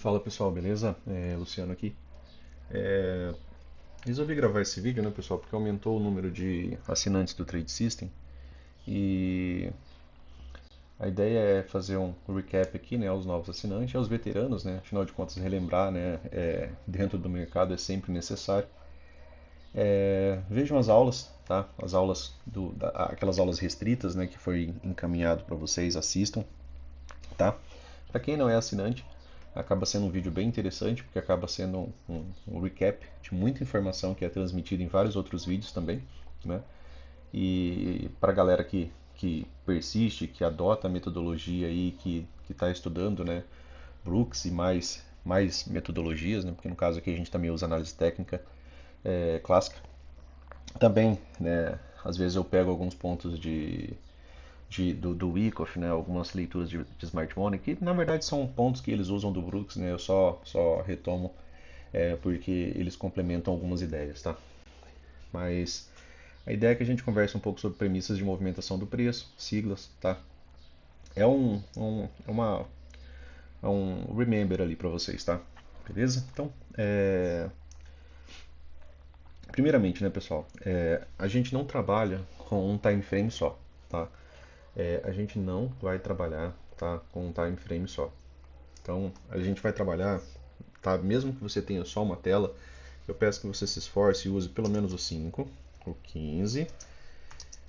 Fala pessoal, beleza? Luciano aqui. Resolvi gravar esse vídeo, né, pessoal, porque aumentou o número de assinantes do Trade System e a ideia é fazer um recap aqui, né, aos novos assinantes e aos veteranos, né, afinal de contas relembrar, né, dentro do mercado é sempre necessário. Vejam as aulas, tá? As aulas aquelas aulas restritas, né, que foi encaminhado para vocês, assistam, tá? Para quem não é assinante, acaba sendo um vídeo bem interessante, porque acaba sendo um recap de muita informação que é transmitida em vários outros vídeos também, né? E para a galera que persiste, que adota a metodologia aí, que está estudando, né, Brooks e mais metodologias, né, porque no caso aqui a gente também usa análise técnica clássica. Também, né, às vezes eu pego alguns pontos do Wyckoff, né, algumas leituras de Smart Money, que na verdade são pontos que eles usam do Brooks, né, eu só retomo porque eles complementam algumas ideias, tá? Mas a ideia é que a gente converse um pouco sobre premissas de movimentação do preço, siglas, tá? É é um remember ali para vocês, tá? Beleza? Então, primeiramente, né, pessoal, a gente não trabalha com um time frame só, tá? A gente não vai trabalhar, tá, com um time frame só. Então, a gente vai trabalhar, tá? Mesmo que você tenha só uma tela, eu peço que você se esforce e use pelo menos o 5, o 15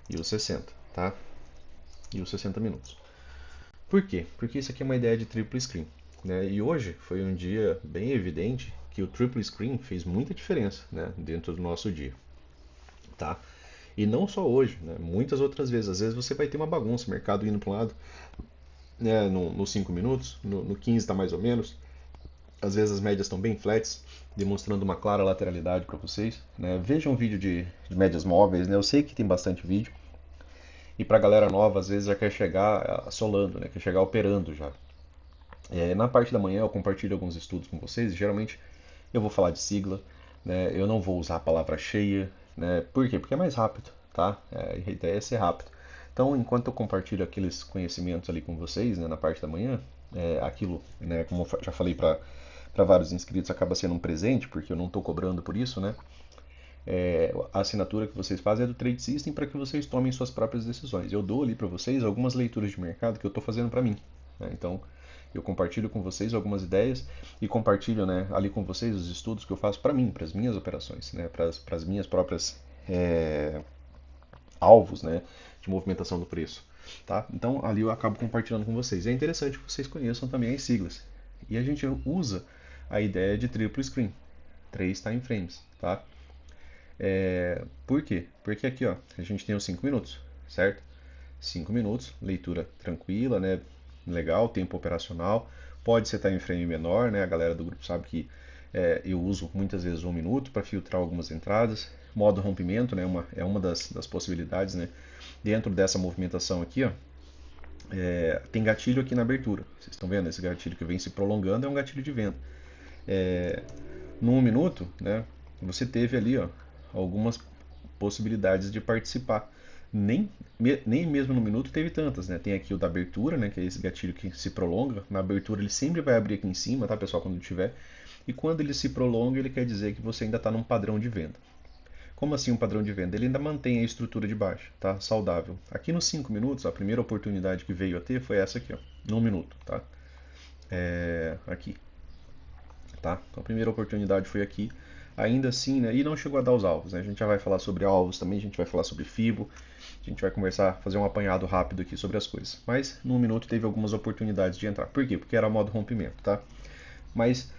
e o 60, tá? E os 60 minutos. Por quê? Porque isso aqui é uma ideia de triple screen, né? E hoje foi um dia bem evidente que o triple screen fez muita diferença, né, dentro do nosso dia, tá? E não só hoje, né? Muitas outras vezes. Às vezes você vai ter uma bagunça, o mercado indo para um lado, né, nos 5 minutos, no 15 está mais ou menos. Às vezes as médias estão bem flats, demonstrando uma clara lateralidade para vocês, né? Vejam um vídeo de médias móveis, né? Eu sei que tem bastante vídeo. E para a galera nova, às vezes já quer chegar assolando, né? Quer chegar operando já. Na parte da manhã eu compartilho alguns estudos com vocês e geralmente eu vou falar de sigla, né? Eu não vou usar a palavra cheia, né? Por quê? Porque é mais rápido, tá? A ideia é ser rápido. Então, enquanto eu compartilho aqueles conhecimentos ali com vocês, né, na parte da manhã, aquilo, né, como eu já falei para vários inscritos, acaba sendo um presente, porque eu não estou cobrando por isso, né? A assinatura que vocês fazem é do Trade System para que vocês tomem suas próprias decisões. Eu dou ali para vocês algumas leituras de mercado que eu estou fazendo para mim, né? Então, eu compartilho com vocês algumas ideias e compartilho, né, ali com vocês os estudos que eu faço para mim, para as minhas operações, né, para as minhas próprias alvos, né, de movimentação do preço, tá? Então ali eu acabo compartilhando com vocês. É interessante que vocês conheçam também as siglas. E a gente usa a ideia de triplo screen, 3 time frames, tá? Por quê? Porque aqui, ó, a gente tem os 5 minutos, certo? 5 minutos, leitura tranquila, né? Legal, tempo operacional. Pode ser time frame menor, né? A galera do grupo sabe que eu uso muitas vezes 1 minuto para filtrar algumas entradas. Modo rompimento, né? É uma das possibilidades, né? Dentro dessa movimentação aqui, ó, tem gatilho aqui na abertura. Vocês estão vendo? Esse gatilho que vem se prolongando é um gatilho de venda. No 1 minuto, né? Você teve ali, ó, algumas possibilidades de participar. Nem mesmo no minuto teve tantas, né? Tem aqui o da abertura, né? Que é esse gatilho que se prolonga. Na abertura ele sempre vai abrir aqui em cima, tá, pessoal? Quando tiver. E quando ele se prolonga, ele quer dizer que você ainda está num padrão de venda. Como assim um padrão de venda? Ele ainda mantém a estrutura de baixo, tá? Saudável. Aqui nos 5 minutos, a primeira oportunidade que veio a ter foi essa aqui, ó, no 1 minuto, tá? Aqui, tá? Então a primeira oportunidade foi aqui. Ainda assim, né? E não chegou a dar os alvos, né? A gente já vai falar sobre alvos também, a gente vai falar sobre FIBO, a gente vai conversar, fazer um apanhado rápido aqui sobre as coisas. Mas no 1 minuto teve algumas oportunidades de entrar. Por quê? Porque era modo rompimento, tá? Mas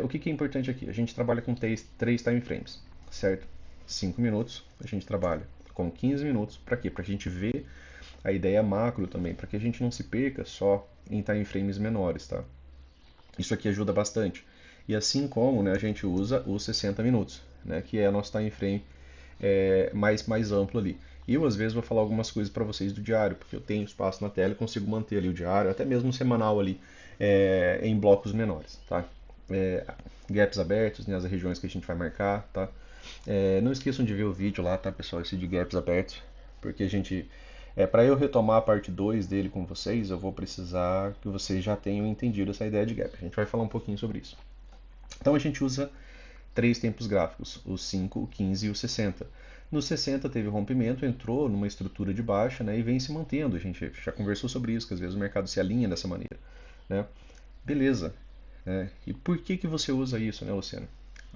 o que é importante aqui? A gente trabalha com três time frames, certo? 5 minutos, a gente trabalha com 15 minutos. Para quê? Para a gente ver a ideia macro também, para que a gente não se perca só em time frames menores, tá? Isso aqui ajuda bastante. E assim como, né, a gente usa os 60 minutos, né, que é o nosso time frame mais amplo ali. E eu, às vezes, vou falar algumas coisas para vocês do diário, porque eu tenho espaço na tela e consigo manter ali o diário, até mesmo o semanal ali, em blocos menores, tá? É, Gaps abertos, né, as regiões que a gente vai marcar, tá? Não esqueçam de ver o vídeo lá, tá, pessoal, esse de gaps abertos, porque a gente Para eu retomar a parte 2 dele com vocês, eu vou precisar que vocês já tenham entendido essa ideia de gap. A gente vai falar um pouquinho sobre isso. Então a gente usa três tempos gráficos, o 5, o 15 e o 60. No 60 teve rompimento, entrou numa estrutura de baixa, né, e vem se mantendo. A gente já conversou sobre isso, que às vezes o mercado se alinha dessa maneira, né? Beleza. E por que que você usa isso, né, Luciano?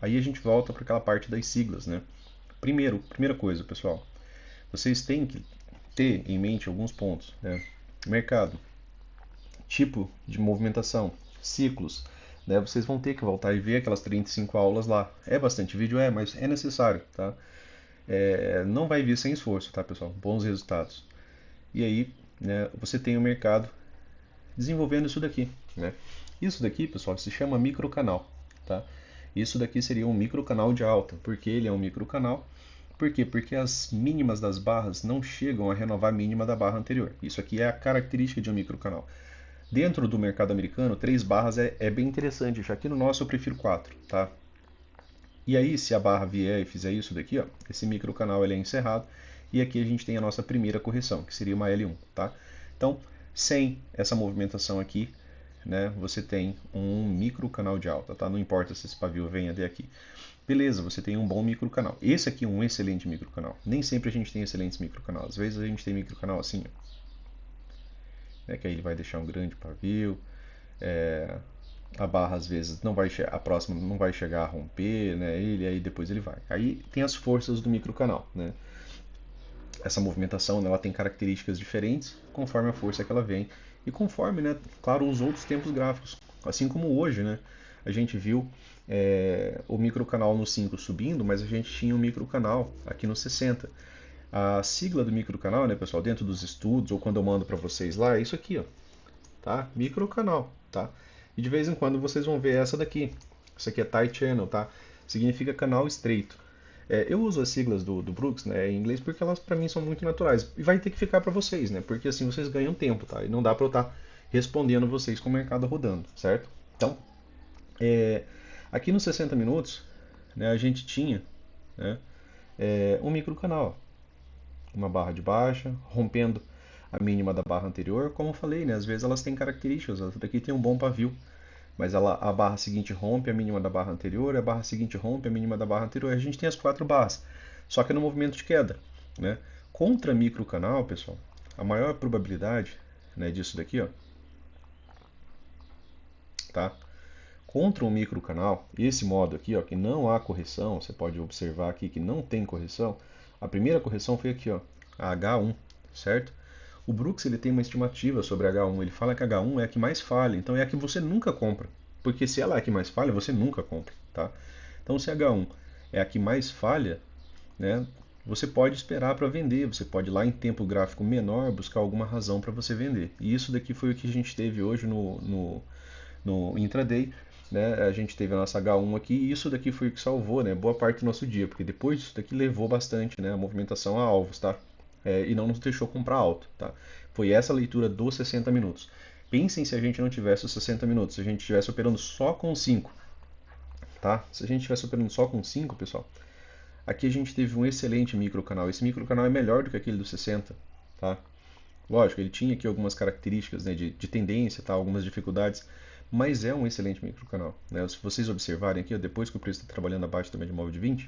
Aí a gente volta para aquela parte das siglas, né? Primeira coisa, pessoal, vocês têm que ter em mente alguns pontos, né? Mercado, tipo de movimentação, ciclos, né? Vocês vão ter que voltar e ver aquelas 35 aulas lá. É bastante vídeo, mas é necessário, tá? Não vai vir sem esforço, tá, pessoal? Bons resultados. E aí, né, você tem o mercado desenvolvendo isso daqui, né? Isso daqui, pessoal, se chama microcanal, tá? Isso daqui seria um microcanal de alta. Por que ele é um microcanal? Por quê? Porque as mínimas das barras não chegam a renovar a mínima da barra anterior. Isso aqui é a característica de um microcanal. Dentro do mercado americano, 3 barras é bem interessante, já que no nosso eu prefiro 4, tá? E aí, se a barra vier e fizer isso daqui, ó, esse microcanal ele é encerrado, e aqui a gente tem a nossa primeira correção, que seria uma L1, tá? Então, sem essa movimentação aqui, né, você tem um microcanal de alta, tá? Não importa se esse pavio vem até aqui. Beleza, você tem um bom microcanal. Esse aqui é um excelente microcanal. Nem sempre a gente tem excelentes microcanais. Às vezes a gente tem microcanal assim, ó, né, que aí ele vai deixar um grande pavio. É, a barra às vezes não vai a próxima não vai chegar a romper, né? Ele aí depois ele vai. Aí tem as forças do microcanal, né? Essa movimentação, né, ela tem características diferentes conforme a força que ela vem e conforme, né, claro, os outros tempos gráficos. Assim como hoje, né, a gente viu o microcanal no 5 subindo, mas a gente tinha um microcanal aqui no 60. A sigla do microcanal, né, pessoal, dentro dos estudos ou quando eu mando para vocês lá, é isso aqui, ó, tá? Microcanal, tá? E de vez em quando vocês vão ver essa daqui. Isso aqui é tight channel, tá? Significa canal estreito. Eu uso as siglas do Brooks, né, em inglês porque elas para mim são muito naturais. E vai ter que ficar para vocês, né? Porque assim vocês ganham tempo, tá? E não dá para eu estar respondendo vocês com o mercado rodando, certo? Então, aqui nos 60 minutos, né, a gente tinha, né, um microcanal, uma barra de baixa, rompendo a mínima da barra anterior. Como eu falei, né, às vezes elas têm características. Essa daqui tem um bom pavio, mas a barra seguinte rompe a mínima da barra anterior, a barra seguinte rompe a mínima da barra anterior. A gente tem as quatro barras, só que no movimento de queda, né? Contra microcanal, pessoal, a maior probabilidade, né, disso daqui, ó, tá? Contra um microcanal, esse modo aqui, ó, que não há correção, você pode observar aqui que não tem correção. A primeira correção foi aqui, ó, a H1, certo? O Brooks ele tem uma estimativa sobre a H1. Ele fala que a H1 é a que mais falha, então é a que você nunca compra. Porque se ela é a que mais falha, você nunca compra, tá? Então se a H1 é a que mais falha, né, você pode esperar para vender. Você pode ir lá em tempo gráfico menor buscar alguma razão para você vender. E isso daqui foi o que a gente teve hoje no intraday. Né? A gente teve a nossa H1 aqui e isso daqui foi o que salvou, né, boa parte do nosso dia, porque depois isso daqui levou bastante, né, a movimentação a alvos, tá? E não nos deixou comprar alto, tá? Foi essa a leitura dos 60 minutos. Pensem se a gente não tivesse os 60 minutos, se a gente estivesse operando só com 5, tá? Se a gente estivesse operando só com 5, pessoal, aqui a gente teve um excelente microcanal. Esse microcanal é melhor do que aquele do 60, tá? Lógico, ele tinha aqui algumas características, né, de tendência, tá? Algumas dificuldades, mas é um excelente microcanal, né? Se vocês observarem aqui, ó, depois que o preço está trabalhando abaixo da média móvel de 20,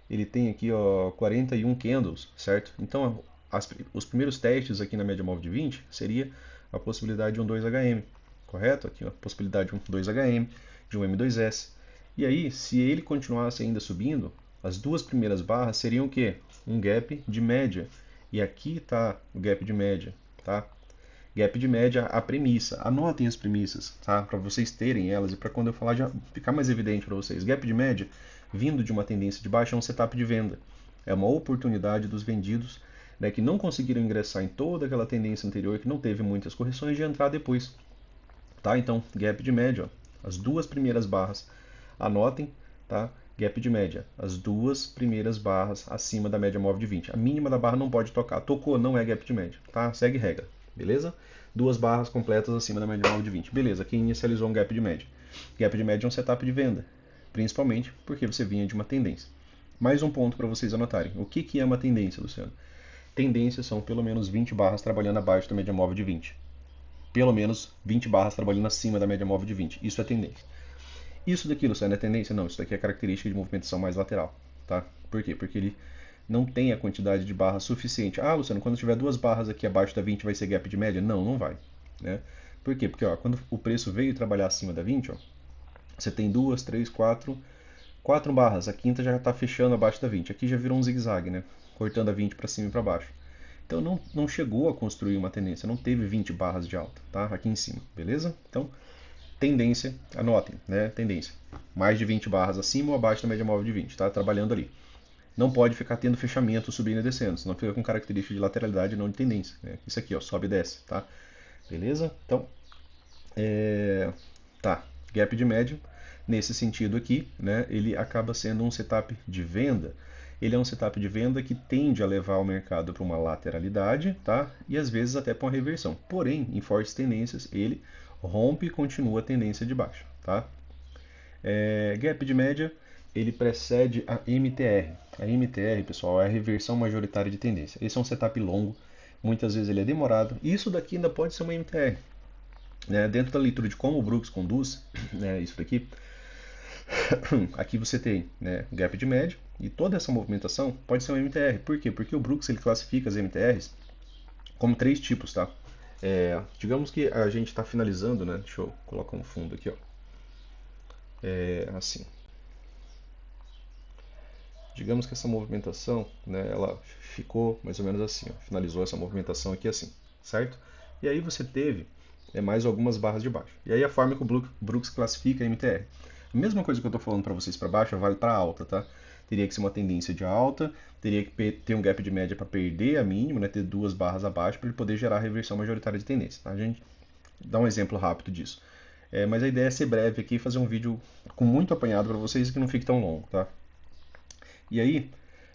ele tem aqui, ó, 41 candles, certo? Então, os primeiros testes aqui na média móvel de 20 seria a possibilidade de um 2HM, correto? Aqui, ó, a possibilidade de um 2HM, de um M2S. E aí, se ele continuasse ainda subindo, as duas primeiras barras seriam o quê? Um gap de média. E aqui está o gap de média, tá? Gap de média, a premissa. Anotem as premissas, tá? Para vocês terem elas e para quando eu falar já ficar mais evidente para vocês. Gap de média, vindo de uma tendência de baixa, é um setup de venda. É uma oportunidade dos vendidos, né, que não conseguiram ingressar em toda aquela tendência anterior, que não teve muitas correções, de entrar depois. Tá? Então, gap de média, ó, as duas primeiras barras. Anotem, tá? Gap de média, as duas primeiras barras acima da média móvel de 20. A mínima da barra não pode tocar. Tocou, não é gap de média, tá? Segue regra, beleza? Duas barras completas acima da média móvel de 20. Beleza, quem inicializou um gap de média? Gap de média é um setup de venda, principalmente porque você vinha de uma tendência. Mais um ponto para vocês anotarem. O que é uma tendência, Luciano? Tendências são pelo menos 20 barras trabalhando abaixo da média móvel de 20. Pelo menos 20 barras trabalhando acima da média móvel de 20. Isso é tendência. Isso daqui, Luciano, é tendência? Não, isso daqui é característica de movimentação mais lateral. Tá? Por quê? Porque ele não tem a quantidade de barras suficiente. Ah, Luciano, quando tiver duas barras aqui abaixo da 20 vai ser gap de média? Não, não vai. Né? Por quê? Porque ó, quando o preço veio trabalhar acima da 20, ó, você tem duas, três, quatro barras. A quinta já está fechando abaixo da 20. Aqui já virou um zigue-zague, né? Cortando a 20 para cima e para baixo. Então não chegou a construir uma tendência, não teve 20 barras de alta, tá? Aqui em cima, beleza? Então, tendência, anotem, né? Tendência. Mais de 20 barras acima ou abaixo da média móvel de 20, tá? Trabalhando ali. Não pode ficar tendo fechamento subindo e descendo, senão fica com característica de lateralidade e não de tendência. Né? Isso aqui, ó, sobe e desce, tá? Beleza? Então, tá. Gap de médio, nesse sentido aqui, né? Ele acaba sendo um setup de venda. Ele é um setup de venda que tende a levar o mercado para uma lateralidade, tá? E às vezes até para uma reversão. Porém, em fortes tendências, ele rompe e continua a tendência de baixa, tá? Gap de média, ele precede a MTR. A MTR, pessoal, é a reversão majoritária de tendência. Esse é um setup longo, muitas vezes ele é demorado. Isso daqui ainda pode ser uma MTR. Né? Dentro da leitura de como o Brooks conduz, né, isso daqui, aqui você tem, né, gap de média e toda essa movimentação pode ser uma MTR. Por quê? Porque o Brooks ele classifica as MTRs como três tipos, tá? Digamos que a gente está finalizando, né? Deixa eu colocar um fundo aqui, ó. Assim. Digamos que essa movimentação, né, ela ficou mais ou menos assim, ó, finalizou essa movimentação aqui assim, certo? E aí você teve mais algumas barras de baixo. E aí a forma que o Brooks classifica a MTR. A mesma coisa que eu estou falando para vocês para baixo vale para alta, tá? Teria que ser uma tendência de alta, teria que ter um gap de média para perder a mínima, né, ter duas barras abaixo para ele poder gerar a reversão majoritária de tendência. Tá? A gente dá um exemplo rápido disso. Mas a ideia é ser breve aqui e fazer um vídeo com muito apanhado para vocês que não fique tão longo, tá? E aí,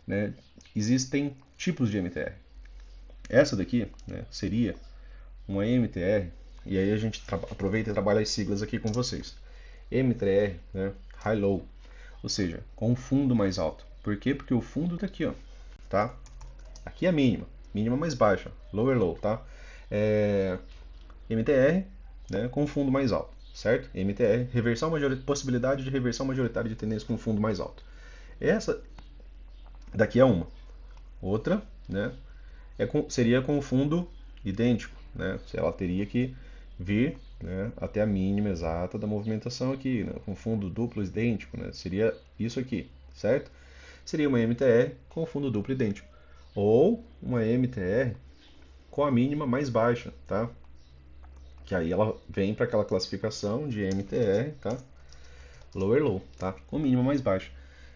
né, existem tipos de MTR. Essa daqui, né, seria uma MTR, e aí a gente aproveita e trabalha as siglas aqui com vocês. MTR, né, High Low, ou seja, com um fundo mais alto. Por quê? Porque o fundo está aqui, ó, tá? Aqui é a mínima, mínima mais baixa, Lower Low, tá? MTR, né, com fundo mais alto, certo? MTR, possibilidade de reversão majoritária de tendência com fundo mais alto. Essa daqui é uma. Outra, né, seria com o fundo idêntico, né? Ela teria que vir, né, até a mínima exata da movimentação aqui, né, com fundo duplo idêntico, né? Seria isso aqui, certo? Seria uma MTR com fundo duplo idêntico, ou uma MTR com a mínima mais baixa, tá? Que aí ela vem para aquela classificação de MTR, tá? Lower Low, tá? Com mínima mais baixa.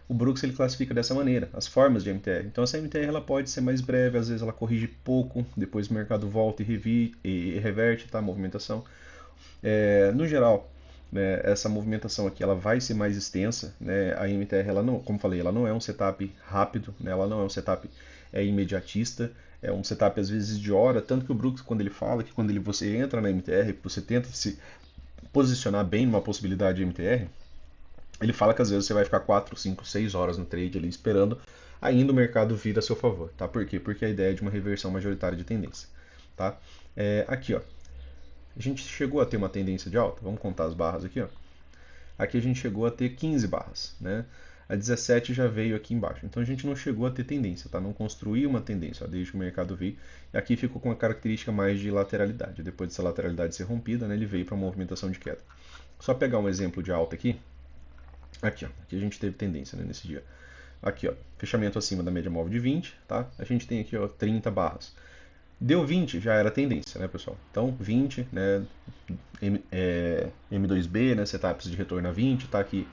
O Brooks ele classifica dessa maneira as formas de MTR. Então essa MTR ela pode ser mais breve, às vezes ela corrige pouco, depois o mercado volta e reverte, tá, a movimentação. No geral, né, essa movimentação aqui ela vai ser mais extensa, né? A MTR ela não, como falei, ela não é um setup rápido, né? Ela não é um setup imediatista, é um setup às vezes de hora, tanto que o Brooks quando ele fala que quando você entra na MTR, você tenta se posicionar bem numa possibilidade de MTR, ele fala que às vezes você vai ficar 4, 5, 6 horas no trade ali esperando, ainda o mercado vir a seu favor, tá? Por quê? Porque a ideia é de uma reversão majoritária de tendência, tá? Aqui, ó, a gente chegou a ter uma tendência de alta, vamos contar as barras aqui, ó. Aqui a gente chegou a ter 15 barras, né? A 17 já veio aqui embaixo. Então a gente não chegou a ter tendência, tá? Não construiu uma tendência, ó, desde que o mercado veio. E aqui ficou com uma característica mais de lateralidade. Depois dessa lateralidade ser rompida, né, ele veio para uma movimentação de queda. Só pegar um exemplo de alta aqui. Aqui, ó, aqui a gente teve tendência, né, nesse dia. Aqui, ó, fechamento acima da média móvel de 20, tá? A gente tem aqui, ó, 30 barras. Deu 20, já era tendência, né, pessoal? Então, 20, né, M2B, né, setups de retorno a 20, tá aqui.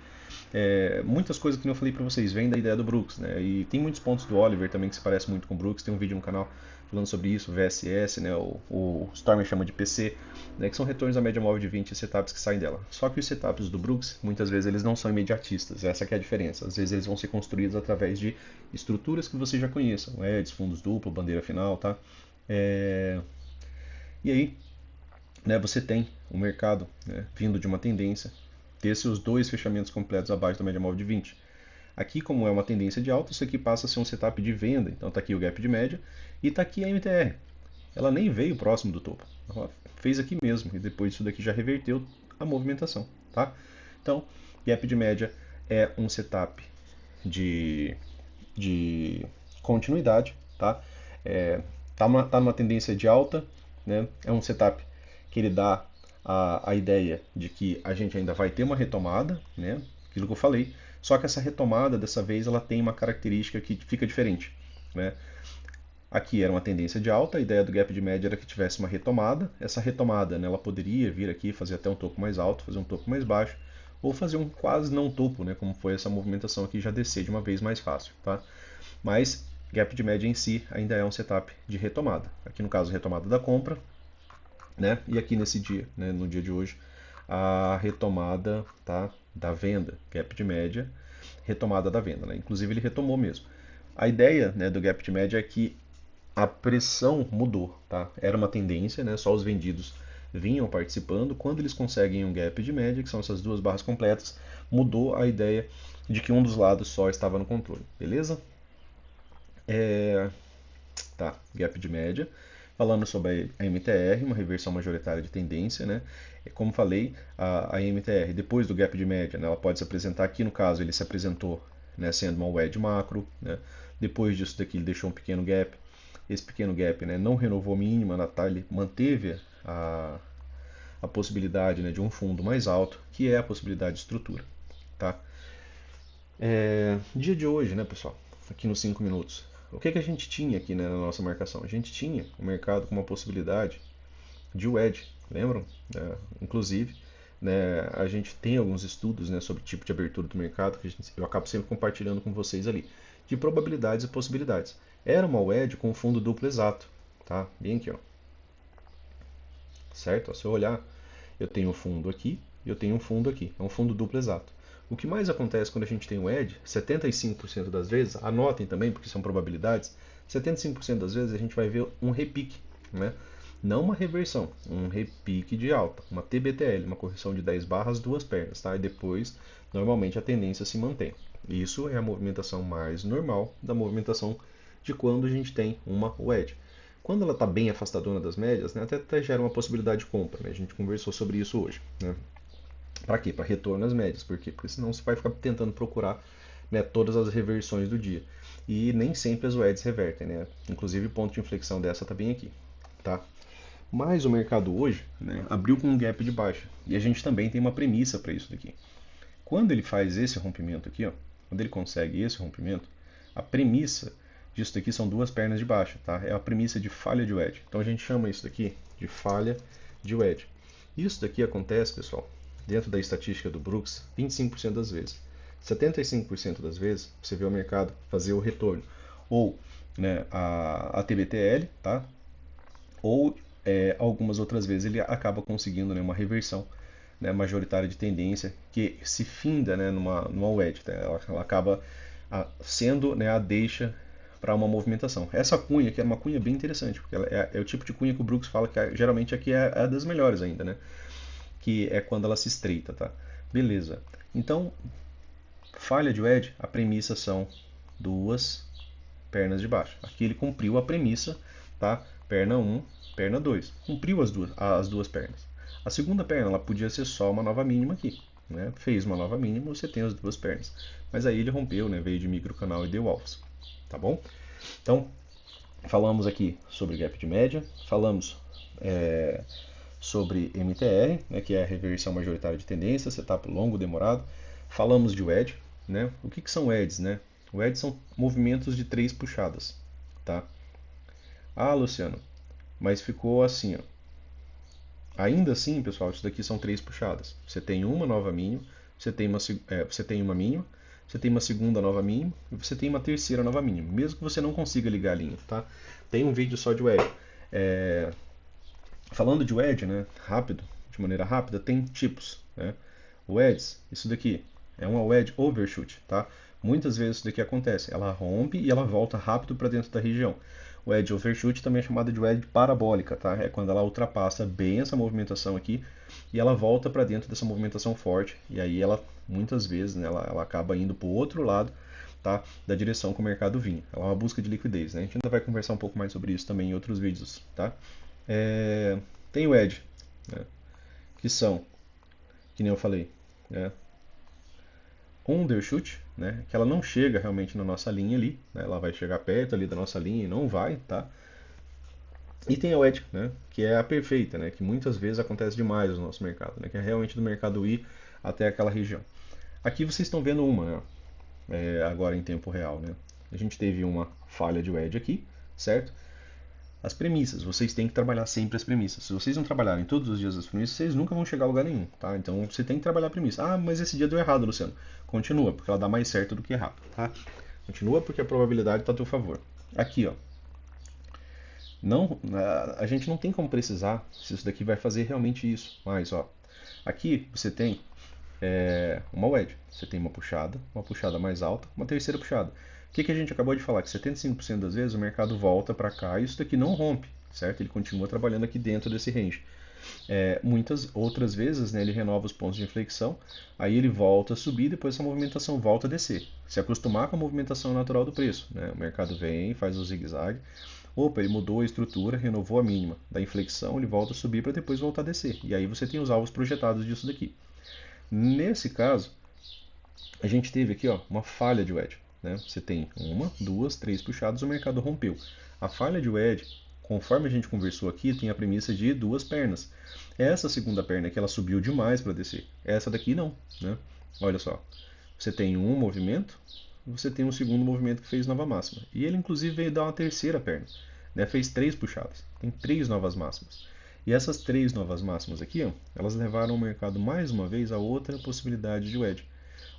Muitas coisas que eu falei para vocês vêm da ideia do Brooks, né? E tem muitos pontos do Oliver também que se parece muito com o Brooks. Tem um vídeo no canal falando sobre isso, VSS, né? O Stormer chama de PC, né? Que são retornos à média móvel de 20 e setups que saem dela. Só que os setups do Brooks, muitas vezes eles não são imediatistas. Essa que é a diferença. Às vezes eles vão ser construídos através de estruturas que você já conheça, EDs, fundos duplo, bandeira final, tá? E aí, né, você tem o mercado, né, vindo de uma tendência ter seus dois fechamentos completos abaixo da média móvel de 20. Aqui, como é uma tendência de alta, isso aqui passa a ser um setup de venda. Então está aqui o gap de média e está aqui a MTR. Ela nem veio próximo do topo. Ela fez aqui mesmo e depois isso daqui já reverteu a movimentação, tá? Então, gap de média é um setup de, de continuidade, tá? Tá numa tendência de alta, né? É um setup que ele dá a ideia de que a gente ainda vai ter uma retomada, né? Aquilo que eu falei. Só que essa retomada, dessa vez, ela tem uma característica que fica diferente, né? Aqui era uma tendência de alta, a ideia do gap de média era que tivesse uma retomada. Essa retomada, né, ela poderia vir aqui fazer até um topo mais alto, fazer um topo mais baixo, ou fazer um quase não topo, né, como foi essa movimentação aqui, já descer de uma vez mais fácil, tá? Mas gap de média em si ainda é um setup de retomada. Aqui no caso, retomada da compra, né? E aqui nesse dia, né, no dia de hoje, a retomada, tá, da venda, gap de média, retomada da venda, né? Inclusive ele retomou mesmo. A ideia, né, do gap de média é que a pressão mudou, tá? Era uma tendência, né? Só os vendidos vinham participando. Quando eles conseguem um gap de média, que são essas duas barras completas, mudou a ideia de que um dos lados só estava no controle, beleza? Tá, gap de média. Falando sobre a MTR, uma reversão majoritária de tendência, né? Como falei, a MTR, depois do gap de média, né, ela pode se apresentar aqui, no caso, ele se apresentou, né, sendo uma wedge macro, né? Depois disso daqui, ele deixou um pequeno gap. Esse pequeno gap, né, não renovou mínima, tá? Ele manteve a possibilidade, né, de um fundo mais alto, que é a possibilidade de estrutura, tá? Dia de hoje, né, pessoal? Aqui nos 5 minutos. O que a gente tinha aqui, né, na nossa marcação? A gente tinha o mercado com uma possibilidade de wedge, lembram? Inclusive, né, a gente tem alguns estudos, né, sobre tipo de abertura do mercado que eu acabo sempre compartilhando com vocês ali, de probabilidades e possibilidades. Era uma wedge com fundo duplo exato, tá? Bem aqui, ó. Certo? Se eu olhar, eu tenho um fundo aqui e eu tenho um fundo aqui. É um fundo duplo exato. O que mais acontece quando a gente tem o edge, 75% das vezes, anotem também porque são probabilidades, 75% das vezes a gente vai ver um repique, né? Não uma reversão, um repique de alta, uma TBTL, uma correção de 10 barras, duas pernas, tá? E depois, normalmente a tendência se mantém. Isso é a movimentação mais normal da movimentação de quando a gente tem uma wedge. Quando ela está bem afastadona das médias, né, até gera uma possibilidade de compra. Né? A gente conversou sobre isso hoje. Né? Para quê? Para retorno às médias. Por quê? Porque senão você vai ficar tentando procurar, né, todas as reversões do dia. E nem sempre as wedges revertem. Né? Inclusive o ponto de inflexão dessa está bem aqui. Tá? Mas o mercado hoje, né, abriu com um gap de baixa. E a gente também tem uma premissa para isso daqui. Quando ele faz esse rompimento aqui, ó, quando ele consegue esse rompimento, a premissa disso daqui são duas pernas de baixa, tá? É a premissa de falha de wedge. Então a gente chama isso daqui de falha de wedge. Isso daqui acontece, pessoal, dentro da estatística do Brooks, 25% das vezes. 75% das vezes você vê o mercado fazer o retorno ou, né, a TBTL, tá? Ou algumas outras vezes ele acaba conseguindo, né, uma reversão, né, majoritária de tendência que se finda, né, numa wedge. Tá? Ela acaba sendo, né, a deixa para uma movimentação. Essa cunha aqui é uma cunha bem interessante, porque ela é o tipo de cunha que o Brooks fala que geralmente aqui é a das melhores ainda, né? Que é quando ela se estreita, tá? Beleza. Então, falha de wedge, a premissa são duas pernas de baixo. Aqui ele cumpriu a premissa, tá? Perna 1, perna 2. Cumpriu as duas pernas. A segunda perna ela podia ser só uma nova mínima aqui. Né? Fez uma nova mínima, você tem as duas pernas. Mas aí ele rompeu, né? Veio de microcanal e deu alvos. Tá bom? Então, falamos aqui sobre gap de média, falamos sobre MTR, né, que é a reversão majoritária de tendência, setup longo demorado. Falamos de wedge, né? O que são wedges, né? Wedges são movimentos de três puxadas, tá? Ah, Luciano, mas ficou assim, ó. Ainda assim, pessoal, isso daqui são três puxadas. Você tem uma nova mínima, você tem uma mínima, você tem uma segunda nova mínima e você tem uma terceira nova mínima, mesmo que você não consiga ligar a linha, tá? Tem um vídeo só de wedge. Falando de wedge, né, rápido, de maneira rápida, tem tipos, né? Wedges, isso daqui é uma wedge overshoot, tá? Muitas vezes isso daqui acontece, ela rompe e ela volta rápido para dentro da região. O wedge overshoot também é chamada de wedge parabólica, tá? É quando ela ultrapassa bem essa movimentação aqui e ela volta para dentro dessa movimentação forte e aí ela muitas vezes, né, ela acaba indo para o outro lado tá, da direção que o mercado vinha. Ela é uma busca de liquidez, né? A gente ainda vai conversar um pouco mais sobre isso também em outros vídeos, tá? Tem o edge, né, que são, que nem eu falei, né, undershoot, né, que ela não chega realmente na nossa linha ali, né, ela vai chegar perto ali da nossa linha e não vai, tá? E tem a wedge, né, que é a perfeita, né, que muitas vezes acontece demais no nosso mercado, né, que é realmente do mercado ir até aquela região. Aqui vocês estão vendo uma, né, agora em tempo real, né? A gente teve uma falha de wedge aqui, certo? As premissas, vocês têm que trabalhar sempre as premissas. Se vocês não trabalharem todos os dias as premissas, vocês nunca vão chegar a lugar nenhum, tá? Então você tem que trabalhar a premissa. Ah, mas esse dia deu errado, Luciano. Continua, porque ela dá mais certo do que errado, tá? Continua porque a probabilidade está a teu favor. Aqui, ó. Não, a gente não tem como precisar se isso daqui vai fazer realmente isso. Mas, ó, aqui você tem uma wedge. Você tem uma puxada mais alta, uma terceira puxada. O que a gente acabou de falar? Que 75% das vezes o mercado volta para cá e isso daqui não rompe, certo? Ele continua trabalhando aqui dentro desse range. Muitas outras vezes, né, ele renova os pontos de inflexão, aí ele volta a subir, depois essa movimentação volta a descer. Se acostumar com a movimentação natural do preço, né? O mercado vem, faz o zigue-zague, opa, ele mudou a estrutura, renovou a mínima da inflexão, ele volta a subir para depois voltar a descer. E aí você tem os alvos projetados disso daqui. Nesse caso, a gente teve aqui, ó, uma falha de wedge, né? Você tem uma, duas, três puxadas, o mercado rompeu. A falha de wedge, conforme a gente conversou aqui, tem a premissa de duas pernas. Essa segunda perna aqui, ela subiu demais para descer. Essa daqui não, né? Olha só, você tem um movimento, você tem um segundo movimento que fez nova máxima. E ele inclusive veio dar uma terceira perna, né? Fez três puxadas, tem três novas máximas. E essas três novas máximas aqui, ó, elas levaram o mercado mais uma vez a outra possibilidade de wedge.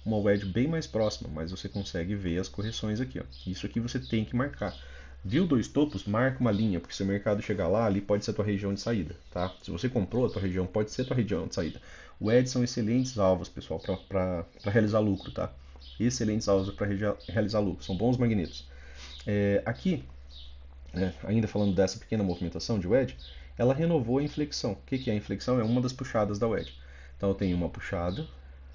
Uma wedge bem mais próxima, mas você consegue ver as correções aqui. Ó. Isso aqui você tem que marcar. Viu dois topos? Marca uma linha, porque se o mercado chegar lá, ali pode ser a tua região de saída. Tá? Se você comprou, a tua região pode ser a tua região de saída. Wedges são excelentes alvos, pessoal, para realizar lucro. Tá? Excelentes alvos para realizar lucro. São bons magnetos. Aqui, ainda falando dessa pequena movimentação de wedge, ela renovou a inflexão. O que é a inflexão? É uma das puxadas da wedge. Então eu tenho uma puxada,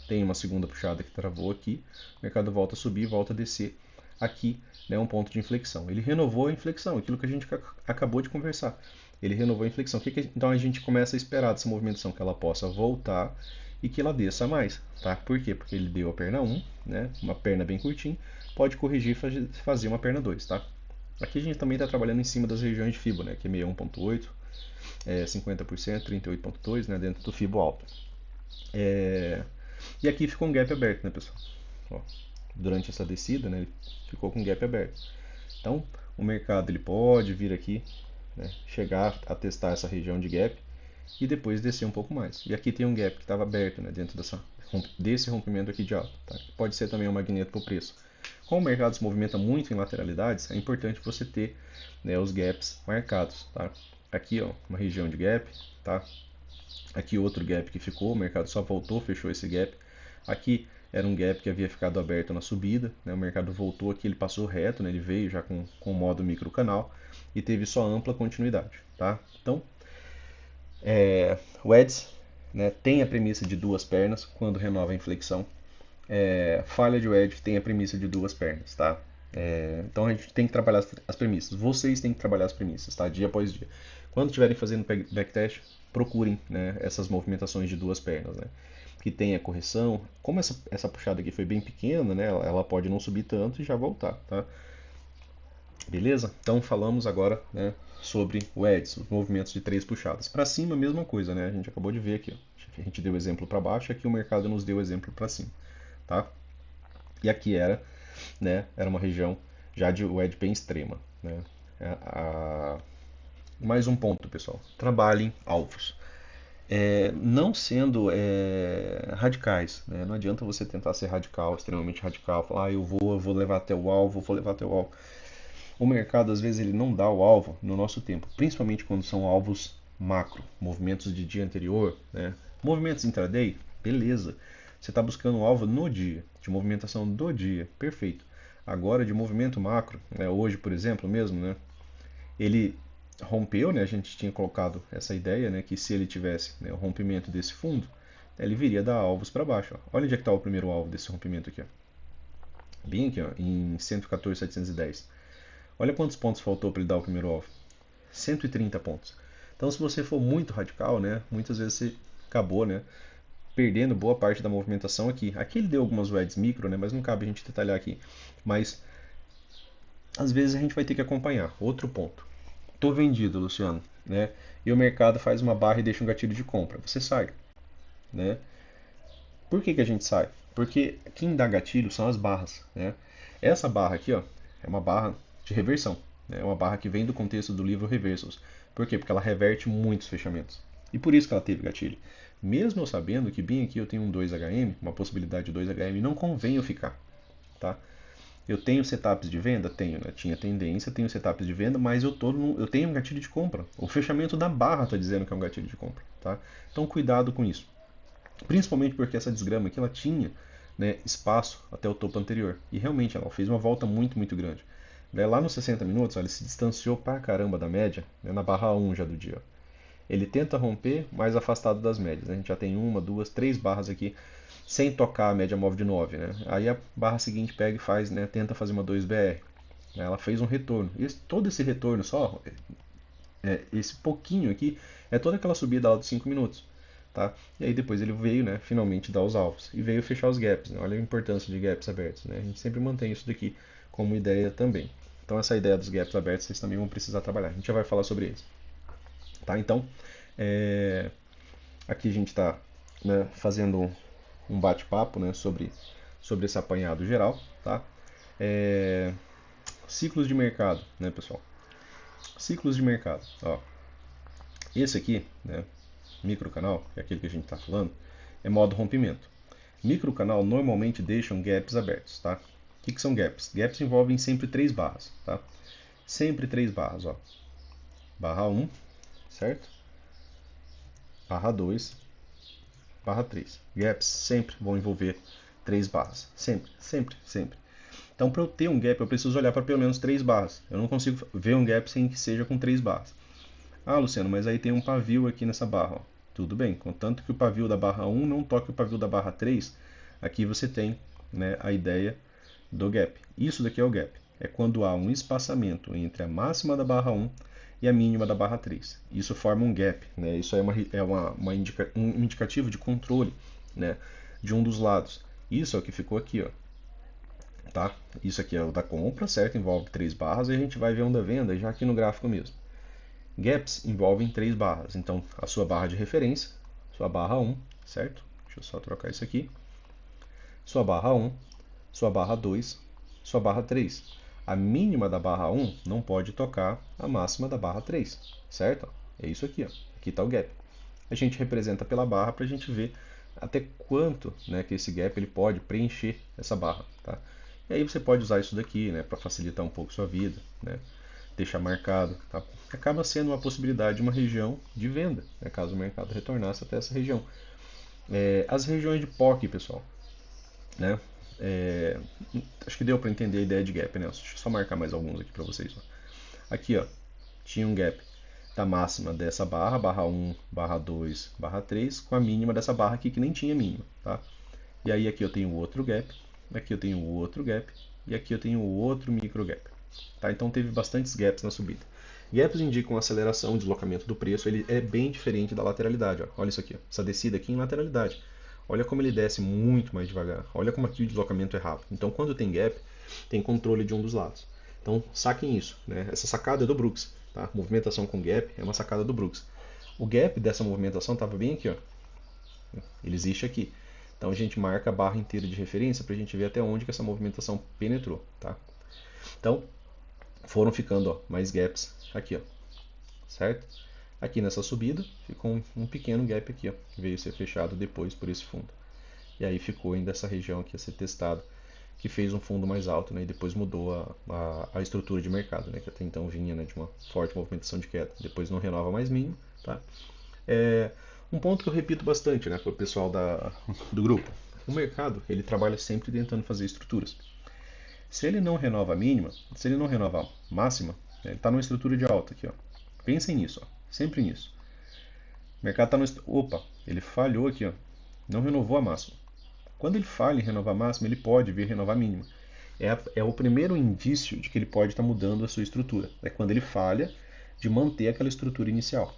tem uma segunda puxada que travou aqui, o mercado volta a subir, volta a descer. Aqui, né, um ponto de inflexão. Ele renovou a inflexão, aquilo que a gente acabou de conversar. Ele renovou a inflexão. Então a gente começa a esperar dessa movimentação que ela possa voltar e que ela desça mais. Tá? Por quê? Porque ele deu a perna 1, né, uma perna bem curtinha, pode corrigir e fazer uma perna 2. Tá? Aqui a gente também está trabalhando em cima das regiões de FIBO, né, que é 61.8, 50%, 38.2, né, dentro do FIBO alto. E aqui ficou um gap aberto, né, pessoal? Ó, durante essa descida, né, ele ficou com um gap aberto. Então, o mercado ele pode vir aqui, né, chegar a testar essa região de gap e depois descer um pouco mais. E aqui tem um gap que estava aberto, né, dentro desse rompimento aqui de alta. Tá? Pode ser também um magneto para o preço. Como o mercado se movimenta muito em lateralidades, é importante você ter, né, os gaps marcados. Tá? Aqui, ó, uma região de gap, tá? Aqui outro gap que ficou, o mercado só voltou, fechou esse gap. Aqui era um gap que havia ficado aberto na subida, né? O mercado voltou aqui, ele passou reto, né? Ele veio já com o modo micro canal e teve só ampla continuidade, tá? Então, o EDS, né, tem a premissa de duas pernas quando renova a inflexão. Falha de wedge tem a premissa de duas pernas, tá? Então a gente tem que trabalhar as premissas. Vocês têm que trabalhar as premissas, tá? Dia após dia. Quando estiverem fazendo backtest, procurem, né, essas movimentações de duas pernas, né? Que tem a correção. Como essa puxada aqui foi bem pequena, né? Ela pode não subir tanto e já voltar, tá? Beleza? Então falamos agora, né, sobre o EDS, os movimentos de três puxadas. Para cima, a mesma coisa, né? A gente acabou de ver aqui. Ó. A gente deu exemplo para baixo, aqui o mercado nos deu exemplo para cima, tá? E aqui era uma região já de wedge bem extrema, né? Mais um ponto, pessoal. Trabalhem alvos. Não sendo radicais, né? Não adianta você tentar ser radical, extremamente radical, falar, eu vou levar até o alvo, vou levar até o alvo. O mercado, às vezes, ele não dá o alvo no nosso tempo, principalmente quando são alvos macro, movimentos de dia anterior, né? Movimentos intraday, beleza. Você está buscando o alvo no dia, de movimentação do dia, perfeito. Agora, de movimento macro, né? Hoje, por exemplo, mesmo, né? Ele rompeu, né? A gente tinha colocado essa ideia, né? Que se ele tivesse, né, o rompimento desse fundo, ele viria dar alvos para baixo. Ó. Olha onde é que está o primeiro alvo desse rompimento aqui. Ó. bem aqui, ó, em 114.710. Olha quantos pontos faltou para ele dar o primeiro alvo. 130 pontos. Então, se você for muito radical, né, muitas vezes você acabou, né, perdendo boa parte da movimentação aqui. Aqui ele deu algumas reds micro, né, mas não cabe a gente detalhar aqui. Mas às vezes a gente vai ter que acompanhar. Outro ponto. Tô vendido, Luciano, né? E o mercado faz uma barra e deixa um gatilho de compra. Você sai, né? Por que que a gente sai? Porque quem dá gatilho são as barras, né? Essa barra aqui, ó, é uma barra de reversão, né? É uma barra que vem do contexto do livro Reversals. Por quê? Porque ela reverte muitos fechamentos. E por isso que ela teve gatilho. Mesmo eu sabendo que bem aqui eu tenho um 2HM, uma possibilidade de 2HM, não convém eu ficar, tá? Eu tenho setups de venda? Tenho, né? Tinha tendência, tenho setups de venda, mas eu tenho um gatilho de compra. O fechamento da barra está dizendo que é um gatilho de compra, tá? Então cuidado com isso. Principalmente porque essa desgrama aqui ela tinha, né, espaço até o topo anterior. E realmente ela fez uma volta muito, muito grande. Lá nos 60 minutos, ele se distanciou pra caramba da média, né, na barra 1 já do dia. Ele tenta romper mais afastado das médias, né? A gente já tem uma, duas, três barras aqui sem tocar a média móvel de 9, né? Aí a barra seguinte pega e faz, né, tenta fazer uma 2BR. Ela fez um retorno. Todo esse retorno só, esse pouquinho aqui, é toda aquela subida lá dos 5 minutos. Tá? E aí depois ele veio, né, finalmente dar os alvos. E veio fechar os gaps. Né? Olha a importância de gaps abertos. Né? A gente sempre mantém isso daqui como ideia também. Então essa ideia dos gaps abertos vocês também vão precisar trabalhar. A gente já vai falar sobre eles. Tá? Então, aqui a gente está, né, fazendo um bate-papo, né, sobre esse apanhado geral. Tá? Ciclos de mercado, né, pessoal? Ciclos de mercado. Ó. Esse aqui, né, microcanal, que é aquele que a gente está falando, é modo rompimento. Microcanal normalmente deixam gaps abertos, tá? O que são gaps? Gaps envolvem sempre três barras, tá? Sempre três barras, ó. Barra 1, certo? Barra 2, barra 3. Gaps sempre vão envolver três barras. Sempre, sempre, sempre. Então, para eu ter um gap, eu preciso olhar para pelo menos três barras. Eu não consigo ver um gap sem que seja com três barras. Ah, Luciano, mas aí tem um pavio aqui nessa barra. Ó. Tudo bem, contanto que o pavio da barra 1 não toque o pavio da barra 3, aqui você tem, né, a ideia do gap. Isso daqui é o gap. É quando há um espaçamento entre a máxima da barra 1 e a mínima da barra 3. Isso forma um gap. Né? Isso é um indicativo de controle, né, de um dos lados. Isso é o que ficou aqui. Ó. Tá? Isso aqui é o da compra, certo? Envolve três barras e a gente vai ver um da venda já aqui no gráfico mesmo. Gaps envolvem três barras, então a sua barra de referência, sua barra 1, certo? Deixa eu só trocar isso aqui. Sua barra 1, sua barra 2, sua barra 3. A mínima da barra 1 não pode tocar a máxima da barra 3, certo? É isso aqui, ó. Aqui está o gap. A gente representa pela barra para a gente ver até quanto, né, que esse gap ele pode preencher essa barra, tá? E aí você pode usar isso daqui, né, para facilitar um pouco a sua vida, né? Deixar marcado, tá? Acaba sendo uma possibilidade de uma região de venda, né, caso o mercado retornasse até essa região. As regiões de POC, pessoal, né? Acho que deu para entender a ideia de gap, né? Deixa eu só marcar mais alguns aqui para vocês. Ó. Aqui, ó, tinha um gap da máxima dessa barra, barra 1, barra 2, barra 3, com a mínima dessa barra aqui que nem tinha mínima, tá? E aí aqui eu tenho outro gap, aqui eu tenho outro gap, e aqui eu tenho outro micro gap. Tá? Então teve bastantes gaps na subida. Gaps indicam aceleração, deslocamento do preço, ele é bem diferente da lateralidade. Ó. Olha isso aqui, ó. Essa descida aqui em lateralidade. Olha como ele desce muito mais devagar. Olha como aqui o deslocamento é rápido. Então quando tem gap, tem controle de um dos lados. Então saquem isso. Né? Essa sacada é do Brooks. Tá? Movimentação com gap é uma sacada do Brooks. O gap dessa movimentação estava bem aqui. Ó. Ele existe aqui. Então a gente marca a barra inteira de referência para a gente ver até onde que essa movimentação penetrou. Tá? Então foram ficando ó, mais gaps aqui, ó, certo? Aqui nessa subida ficou um pequeno gap aqui, ó, que veio ser fechado depois por esse fundo. E aí ficou ainda essa região aqui a ser testada, que fez um fundo mais alto, né, e depois mudou a estrutura de mercado, né, que até então vinha, né, de uma forte movimentação de queda. Depois não renova mais mínimo, tá? Um ponto que eu repito bastante, né, para o pessoal do grupo. O mercado ele trabalha sempre tentando fazer estruturas. Se ele não renova a mínima, se ele não renova a máxima, ele está numa estrutura de alta aqui. Ó. Pensem nisso, ó. Sempre nisso. O mercado está no. Opa, ele falhou aqui, ó. Não renovou a máxima. Quando ele falha em renovar a máxima, ele pode vir renovar a mínima. É o primeiro indício de que ele pode estar mudando a sua estrutura. É quando ele falha de manter aquela estrutura inicial.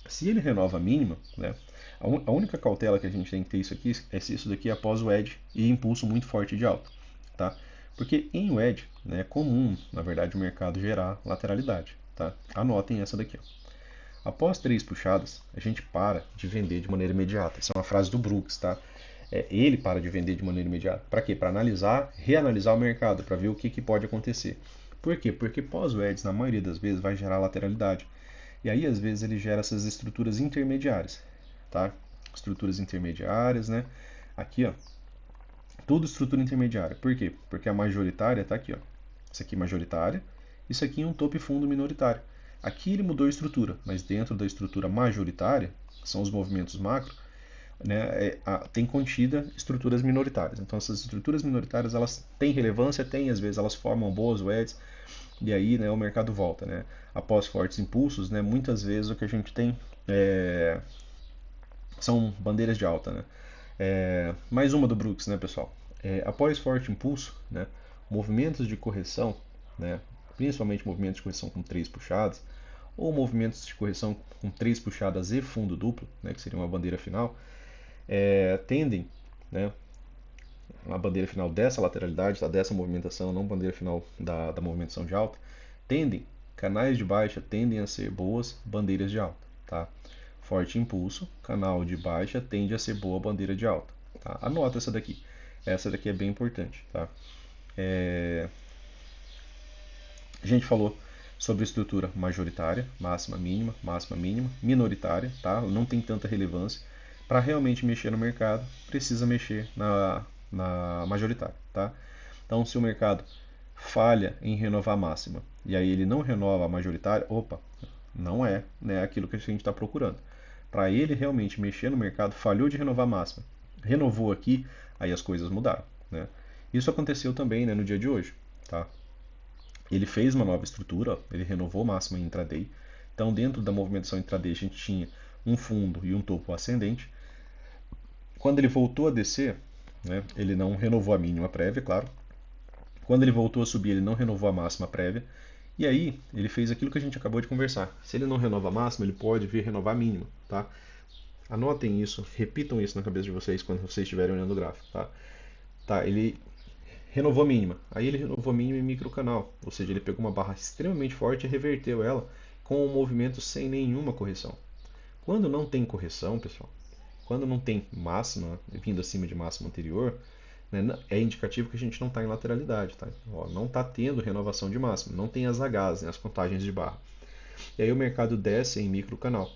Se ele renova a mínima, né, a única cautela que a gente tem que ter isso aqui é se isso daqui é após o edge e impulso muito forte de alta. Tá? Porque em wedge, né, é comum, na verdade, o mercado gerar lateralidade. Tá? Anotem essa daqui. Ó. Após 3 puxadas, a gente para de vender de maneira imediata. Essa é uma frase do Brooks, tá? Ele para de vender de maneira imediata. Para quê? Para analisar, reanalisar o mercado, para ver o que pode acontecer. Por quê? Porque pós-wedge, na maioria das vezes, vai gerar lateralidade. E aí, às vezes, ele gera essas estruturas intermediárias, tá? Estruturas intermediárias, né? Aqui, ó, tudo estrutura intermediária. Por quê? Porque a majoritária está aqui, ó. Isso aqui é majoritária, isso aqui é um topo e fundo minoritário. Aqui ele mudou a estrutura, mas dentro da estrutura majoritária, que são os movimentos macro, né, tem contida estruturas minoritárias. Então essas estruturas minoritárias elas têm relevância, têm às vezes elas formam boas wedges e aí, né, o mercado volta, né? Após fortes impulsos, né, muitas vezes o que a gente tem são bandeiras de alta, né? Mais uma do Brooks, né, pessoal? Após forte impulso, né, movimentos de correção, né, principalmente movimentos de correção com 3 puxadas, ou movimentos de correção com 3 puxadas e fundo duplo, né, que seria uma bandeira final, tendem, né, a bandeira final dessa lateralidade, tá, dessa movimentação, não bandeira final da movimentação de alta, canais de baixa tendem a ser boas bandeiras de alta. Tá? Forte impulso, canal de baixa tende a ser boa bandeira de alta. Tá? Anota essa daqui. Essa daqui é bem importante. Tá? A gente falou sobre estrutura majoritária, máxima, mínima, minoritária, tá? Não tem tanta relevância. Para realmente mexer no mercado, precisa mexer na majoritária, tá? Então, se o mercado falha em renovar a máxima e aí ele não renova a majoritária, opa, não é, né, aquilo que a gente está procurando. Para ele realmente mexer no mercado, falhou de renovar a máxima, renovou aqui, aí as coisas mudaram. Né? Isso aconteceu também, né, no dia de hoje. Tá? Ele fez uma nova estrutura, ele renovou a máxima em intraday. Então, dentro da movimentação intraday, a gente tinha um fundo e um topo ascendente. Quando ele voltou a descer, né, ele não renovou a mínima prévia, claro. Quando ele voltou a subir, ele não renovou a máxima prévia. E aí, ele fez aquilo que a gente acabou de conversar. Se ele não renova a máxima, ele pode vir renovar a mínima. Tá? Anotem isso, repitam isso na cabeça de vocês quando vocês estiverem olhando o gráfico. Tá, ele renovou a mínima. Aí ele renovou a mínima em microcanal. Ou seja, ele pegou uma barra extremamente forte e reverteu ela com um movimento sem nenhuma correção. Quando não tem correção, pessoal, quando não tem máxima vindo acima de máxima anterior, né, é indicativo que a gente não está em lateralidade. Tá? Ó, não está tendo renovação de máxima, não tem as Hs, né, as contagens de barra. E aí o mercado desce em microcanal.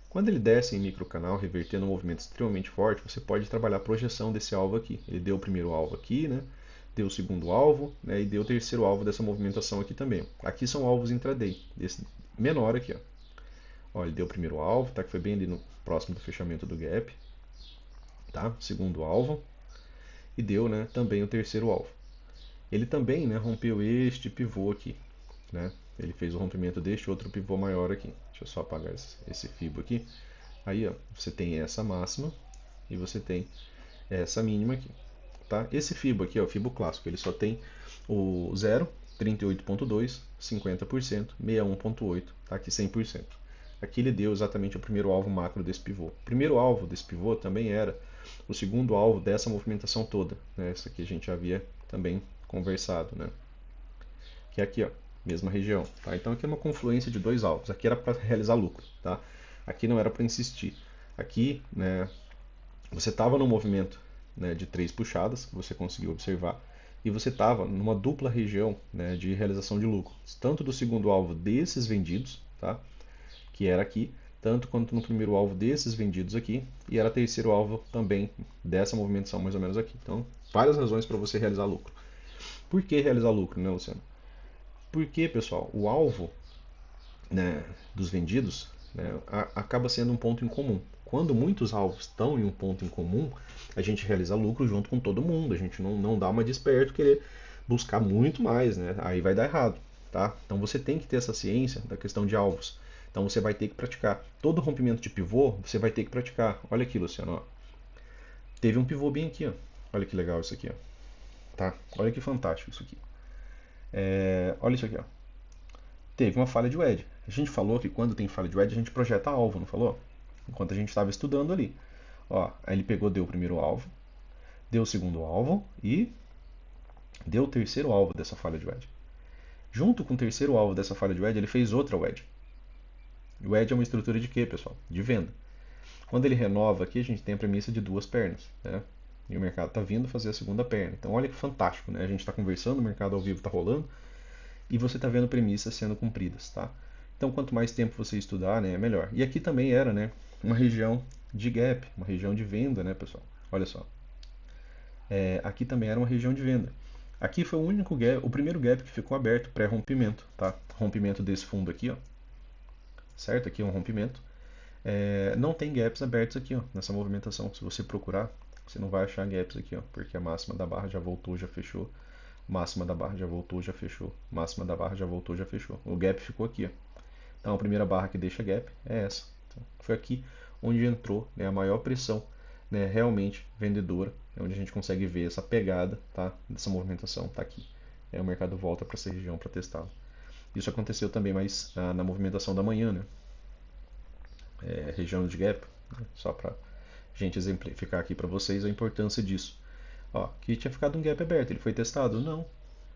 Quando ele desce em microcanal, revertendo um movimento extremamente forte, você pode trabalhar a projeção desse alvo aqui. Ele deu o primeiro alvo aqui, né? Deu o segundo alvo, né? E deu o terceiro alvo dessa movimentação aqui também. Aqui são alvos intraday, esse menor aqui. Ó, ele deu o primeiro alvo, tá? Que foi bem ali no próximo do fechamento do gap. Tá? Segundo alvo. E deu, né, também o terceiro alvo. Ele também, né, rompeu este pivô aqui. Né? Ele fez o rompimento deste outro pivô maior aqui. Deixa eu só apagar esse fibo aqui. Aí ó, você tem essa máxima e você tem essa mínima aqui. Tá? Esse fibo aqui é o fibo clássico, ele só tem o 0, 38.2, 50%, 61.8, tá? Aqui 100%. Aqui ele deu exatamente o primeiro alvo macro desse pivô. O primeiro alvo desse pivô também era o segundo alvo dessa movimentação toda. Né? Essa aqui a gente já havia também conversado. Né? Que é aqui, ó, mesma região. Tá? Então aqui é uma confluência de dois alvos. Aqui era para realizar lucro. Tá? Aqui não era para insistir. Aqui, né, você estava no movimento, né, de 3 puxadas, que você conseguiu observar, e você estava numa dupla região, né, de realização de lucro, tanto do segundo alvo desses vendidos, tá, que era aqui, tanto quanto no primeiro alvo desses vendidos aqui, e era terceiro alvo também dessa movimentação mais ou menos aqui. Então, várias razões para você realizar lucro. Por que realizar lucro, né, Luciano? Porque, pessoal, o alvo, né, dos vendidos, né, acaba sendo um ponto em comum. Quando muitos alvos estão em um ponto em comum, a gente realiza lucro junto com todo mundo. A gente não dá uma de esperto querer buscar muito mais, né? Aí vai dar errado, tá? Então você tem que ter essa ciência da questão de alvos. Então você vai ter que praticar. Todo rompimento de pivô, você vai ter que praticar. Olha aqui, Luciano. Ó. Teve um pivô bem aqui, ó. Olha que legal isso aqui, ó. tá? Olha que fantástico isso aqui. Olha isso aqui, ó. Teve uma falha de wedge. A gente falou que quando tem falha de wedge a gente projeta alvo, não falou? Enquanto a gente estava estudando ali. Ó, aí ele pegou, deu o primeiro alvo, deu o segundo alvo e deu o terceiro alvo dessa falha de wedge. Junto com o terceiro alvo dessa falha de wedge, ele fez outra wedge. O wedge é uma estrutura de quê, pessoal? De venda. Quando ele renova aqui, a gente tem a premissa de duas pernas, né? E o mercado está vindo fazer a segunda perna. Então olha que fantástico, né? A gente está conversando, o mercado ao vivo está rolando e você está vendo premissas sendo cumpridas, tá? Então quanto mais tempo você estudar, né, é melhor. E aqui também era, né, uma região de gap, uma região de venda, né, pessoal? Olha só. Aqui também era uma região de venda. Aqui foi o único gap, o primeiro gap que ficou aberto pré-rompimento, tá? Rompimento desse fundo aqui, ó. Certo? Aqui é um rompimento. Não tem gaps abertos aqui, ó, nessa movimentação. Se você procurar, você não vai achar gaps aqui, ó, porque a máxima da barra já voltou, já fechou. Máxima da barra já voltou, já fechou. Máxima da barra já voltou, já fechou. O gap ficou aqui, ó. Então a primeira barra que deixa gap é essa. Então, foi aqui onde entrou, né, a maior pressão, né, realmente vendedora, é onde a gente consegue ver essa pegada, tá, dessa movimentação, tá aqui. O mercado volta para essa região para testá-la. Isso aconteceu também mais na movimentação da manhã, né? Região de gap, né? Só para a gente exemplificar aqui para vocês a importância disso. Ó, aqui tinha ficado um gap aberto, ele foi testado? Não,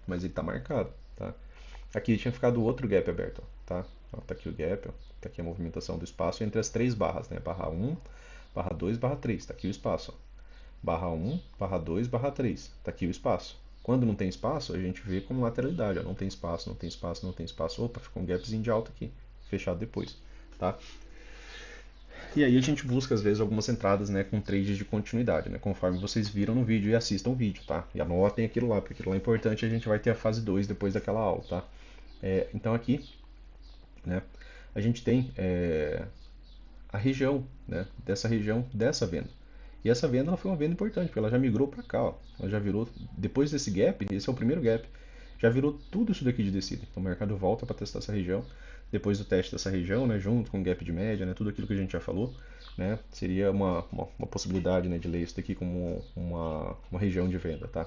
mas ele está marcado, tá? Aqui tinha ficado outro gap aberto, ó, tá? Ó, tá aqui o gap, ó, tá aqui a movimentação do espaço entre as três barras, né? Barra 1, barra 2, barra 3, tá aqui o espaço, ó. Barra 1, barra 2, barra 3, tá aqui o espaço. Quando não tem espaço, a gente vê como lateralidade, ó, não tem espaço, não tem espaço, não tem espaço. Opa, ficou um gapzinho de alta aqui, fechado depois, tá? E aí a gente busca às vezes algumas entradas, né, com trades de continuidade, né, conforme vocês viram no vídeo e assistam o vídeo, tá? E anotem aquilo lá, porque aquilo lá é importante, a gente vai ter a fase 2 depois daquela aula, tá? Então aqui, né, a gente tem a região, né, dessa região dessa venda. E essa venda ela foi uma venda importante, porque ela já migrou para cá, ó. Ela já virou, depois desse gap, esse é o primeiro gap, já virou tudo isso daqui de descida. Então o mercado volta para testar essa região. Depois do teste dessa região, né, junto com o gap de média, né, tudo aquilo que a gente já falou, né, seria uma possibilidade, né, de ler isso daqui como uma região de venda, tá?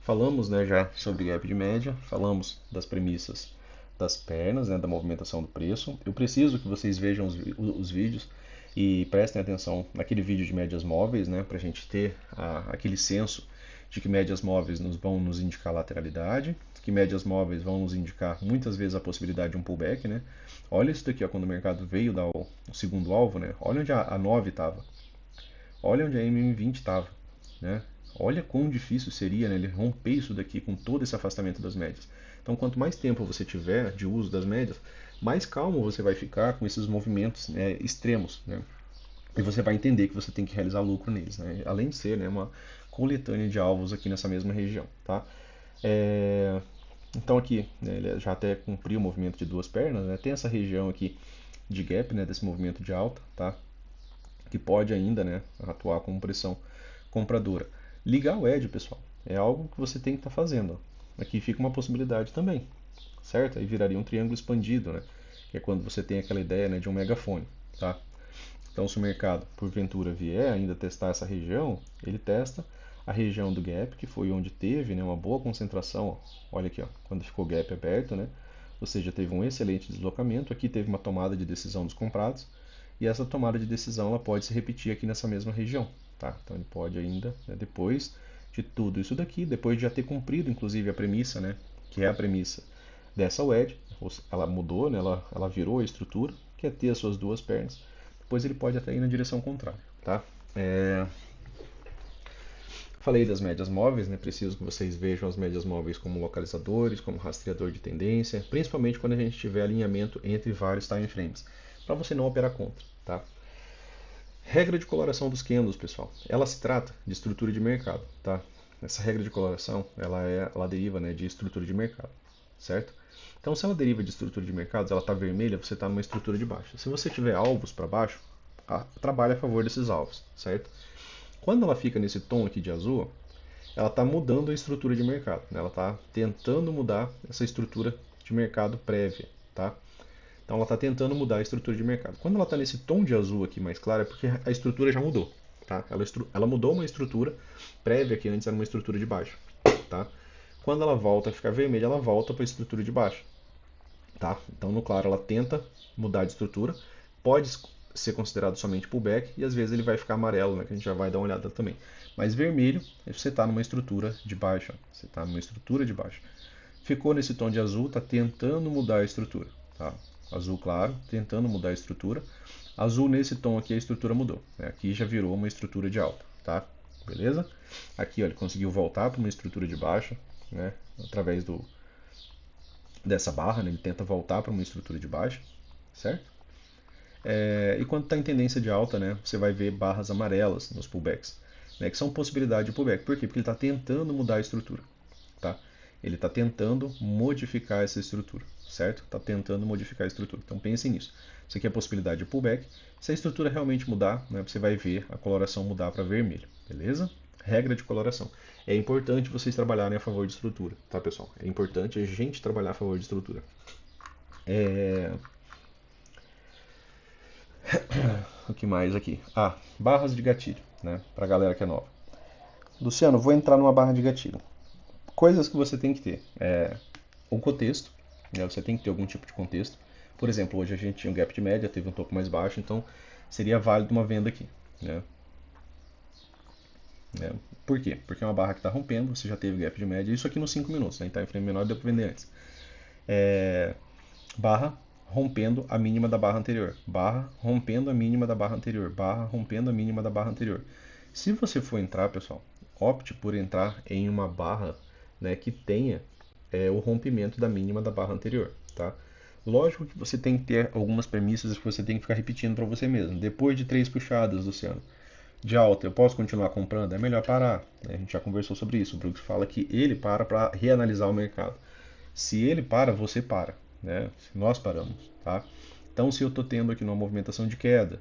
Falamos, né, já sobre gap de média, falamos das premissas das pernas, né, da movimentação do preço. Eu preciso que vocês vejam os vídeos e prestem atenção naquele vídeo de médias móveis, né, para a gente ter aquele senso de que médias móveis vão nos indicar lateralidade, que médias móveis vão nos indicar muitas vezes a possibilidade de um pullback, né? Olha isso daqui, ó, quando o mercado veio dar o segundo alvo, né? Olha onde a 9 estava, olha onde a MM20 estava, né? Olha quão difícil seria, né, ele romper isso daqui com todo esse afastamento das médias. Então, quanto mais tempo você tiver de uso das médias, mais calmo você vai ficar com esses movimentos, né, extremos, né? E você vai entender que você tem que realizar lucro neles, né? Além de ser, né, uma coletânea de alvos aqui nessa mesma região, tá? Então aqui, né, ele já até cumpriu o movimento de duas pernas, né? Tem essa região aqui de gap, né, desse movimento de alta, tá? Que pode ainda, né, atuar como pressão compradora. Ligar o edge, pessoal, é algo que você tem que estar fazendo. Aqui fica uma possibilidade também, certo? Aí viraria um triângulo expandido, né? Que é quando você tem aquela ideia, né, de um megafone, tá? Então, se o mercado, porventura, vier ainda testar essa região, ele testa a região do gap, que foi onde teve, né, uma boa concentração. Ó. Olha aqui, ó, quando ficou gap aberto, né? Ou seja, teve um excelente deslocamento. Aqui teve uma tomada de decisão dos comprados. E essa tomada de decisão ela pode se repetir aqui nessa mesma região. Tá? Então ele pode ainda, né, depois de tudo isso daqui, depois de já ter cumprido inclusive a premissa, né, que é a premissa dessa wedge, ela mudou, né, ela virou a estrutura, que é ter as suas duas pernas, depois ele pode até ir na direção contrária. Tá? Falei das médias móveis, né? Preciso que vocês vejam as médias móveis como localizadores, como rastreador de tendência, principalmente quando a gente tiver alinhamento entre vários time frames, para você não operar contra. Tá? Regra de coloração dos candles, pessoal. Ela se trata de estrutura de mercado, tá? Essa regra de coloração, ela deriva, né, de estrutura de mercado, certo? Então, se ela deriva de estrutura de mercados, ela está vermelha, você está numa estrutura de baixa. Se você tiver alvos para baixo, trabalha a favor desses alvos, certo? Quando ela fica nesse tom aqui de azul, ela está mudando a estrutura de mercado, né? Ela está tentando mudar essa estrutura de mercado prévia, tá? Então ela está tentando mudar a estrutura de mercado. Quando ela está nesse tom de azul aqui mais claro, é porque a estrutura já mudou. Tá? Ela mudou uma estrutura prévia que antes era uma estrutura de baixo. Tá? Quando ela volta a ficar vermelha, ela volta para a estrutura de baixo. Tá? Então, no claro, ela tenta mudar de estrutura, pode ser considerado somente pullback e às vezes ele vai ficar amarelo, né, que a gente já vai dar uma olhada também. Mas vermelho, você está numa estrutura de baixo, você está numa estrutura de baixo. Ficou nesse tom de azul, está tentando mudar a estrutura. Tá? Azul claro, tentando mudar a estrutura. Azul nesse tom aqui a estrutura mudou. Né? Aqui já virou uma estrutura de alta. Tá? Beleza? Aqui ó, ele conseguiu voltar para uma estrutura de baixa, né? Através dessa barra, né? Ele tenta voltar para uma estrutura de baixa, certo? E quando está em tendência de alta, né, você vai ver barras amarelas nos pullbacks, né, que são possibilidade de pullback. Por quê? Porque ele está tentando mudar a estrutura. Tá? Ele está tentando modificar essa estrutura, certo? Está tentando modificar a estrutura. Então pensem nisso. Isso aqui é a possibilidade de pullback. Se a estrutura realmente mudar, né, você vai ver a coloração mudar para vermelho, beleza? Regra de coloração. É importante vocês trabalharem a favor de estrutura, tá, pessoal? É importante a gente trabalhar a favor de estrutura. O que mais aqui? Barras de gatilho, né? Para a galera que é nova. Luciano, vou entrar numa barra de gatilho. Coisas que você tem que ter. Um contexto, né? Você tem que ter algum tipo de contexto. Por exemplo, hoje a gente tinha um gap de média, teve um topo mais baixo, então seria válido uma venda aqui, né? Por quê? Porque é uma barra que está rompendo, você já teve gap de média, isso aqui nos 5 minutos, né? Então em frame menor deu para vender antes. Barra rompendo a mínima da barra anterior, barra rompendo a mínima da barra anterior, barra rompendo a mínima da barra anterior. Se você for entrar, pessoal, opte por entrar em uma barra, né, que tenha o rompimento da mínima da barra anterior, tá? Lógico que você tem que ter algumas premissas que você tem que ficar repetindo para você mesmo. Depois de 3 puxadas, Luciano, de alta, eu posso continuar comprando? É melhor parar. Né? A gente já conversou sobre isso. O Brooks fala que ele para reanalisar o mercado. Se ele para, você para, né? Nós paramos, tá? Então, se eu estou tendo aqui uma movimentação de queda,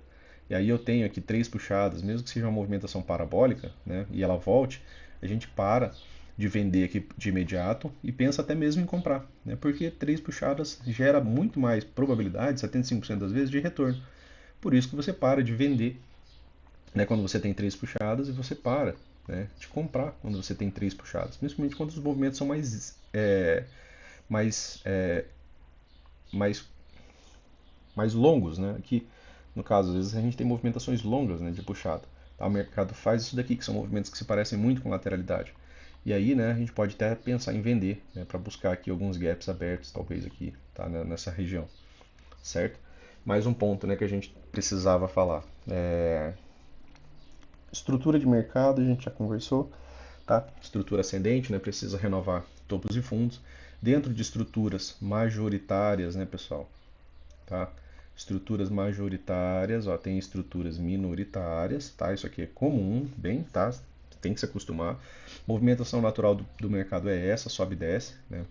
e aí eu tenho aqui 3 puxadas, mesmo que seja uma movimentação parabólica, né? E ela volte, a gente para de vender aqui de imediato e pensa até mesmo em comprar, né? Porque 3 puxadas gera muito mais probabilidade, 75% das vezes, de retorno. Por isso que você para de vender, né? Quando você tem 3 puxadas e você para, né, de comprar quando você tem 3 puxadas, principalmente quando os movimentos são mais, é, mais, mais longos, né? Aqui, no caso, às vezes a gente tem movimentações longas, né, de puxada. Tá? O mercado faz isso daqui, que são movimentos que se parecem muito com lateralidade. E aí, né, a gente pode até pensar em vender, né, para buscar aqui alguns gaps abertos, talvez aqui, tá, né, nessa região, certo? Mais um ponto, né, que a gente precisava falar. Estrutura de mercado, a gente já conversou, tá? Estrutura ascendente, né, precisa renovar topos e fundos. Dentro de estruturas majoritárias, né, pessoal? Tá? Estruturas majoritárias, ó, tem estruturas minoritárias, tá? Isso aqui é comum, bem, tá? Tem que se acostumar. Movimentação natural do mercado é essa, sobe e desce, né?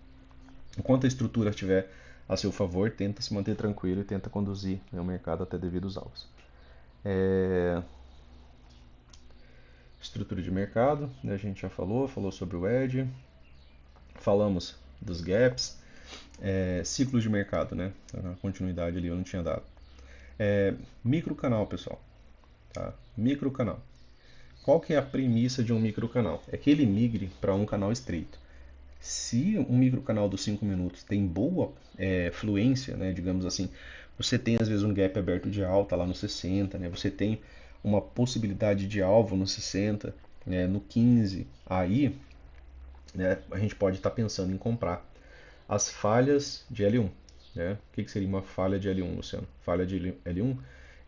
Enquanto a estrutura estiver a seu favor, tenta se manter tranquilo e tenta conduzir, né, o mercado até devidos alvos. Estrutura de mercado, né, a gente já falou sobre o edge, falamos dos gaps, ciclos de mercado, né? A continuidade ali eu não tinha dado. Microcanal, pessoal. Tá? Microcanal. Qual que é a premissa de um microcanal? É que ele migre para um canal estreito. Se um microcanal dos 5 minutos tem boa fluência, né, digamos assim, você tem às vezes um gap aberto de alta lá no 60, né, você tem uma possibilidade de alvo no 60, né, no 15, aí, né, a gente pode estar pensando em comprar as falhas de L1. Né? O que seria uma falha de L1, Luciano? Falha de L1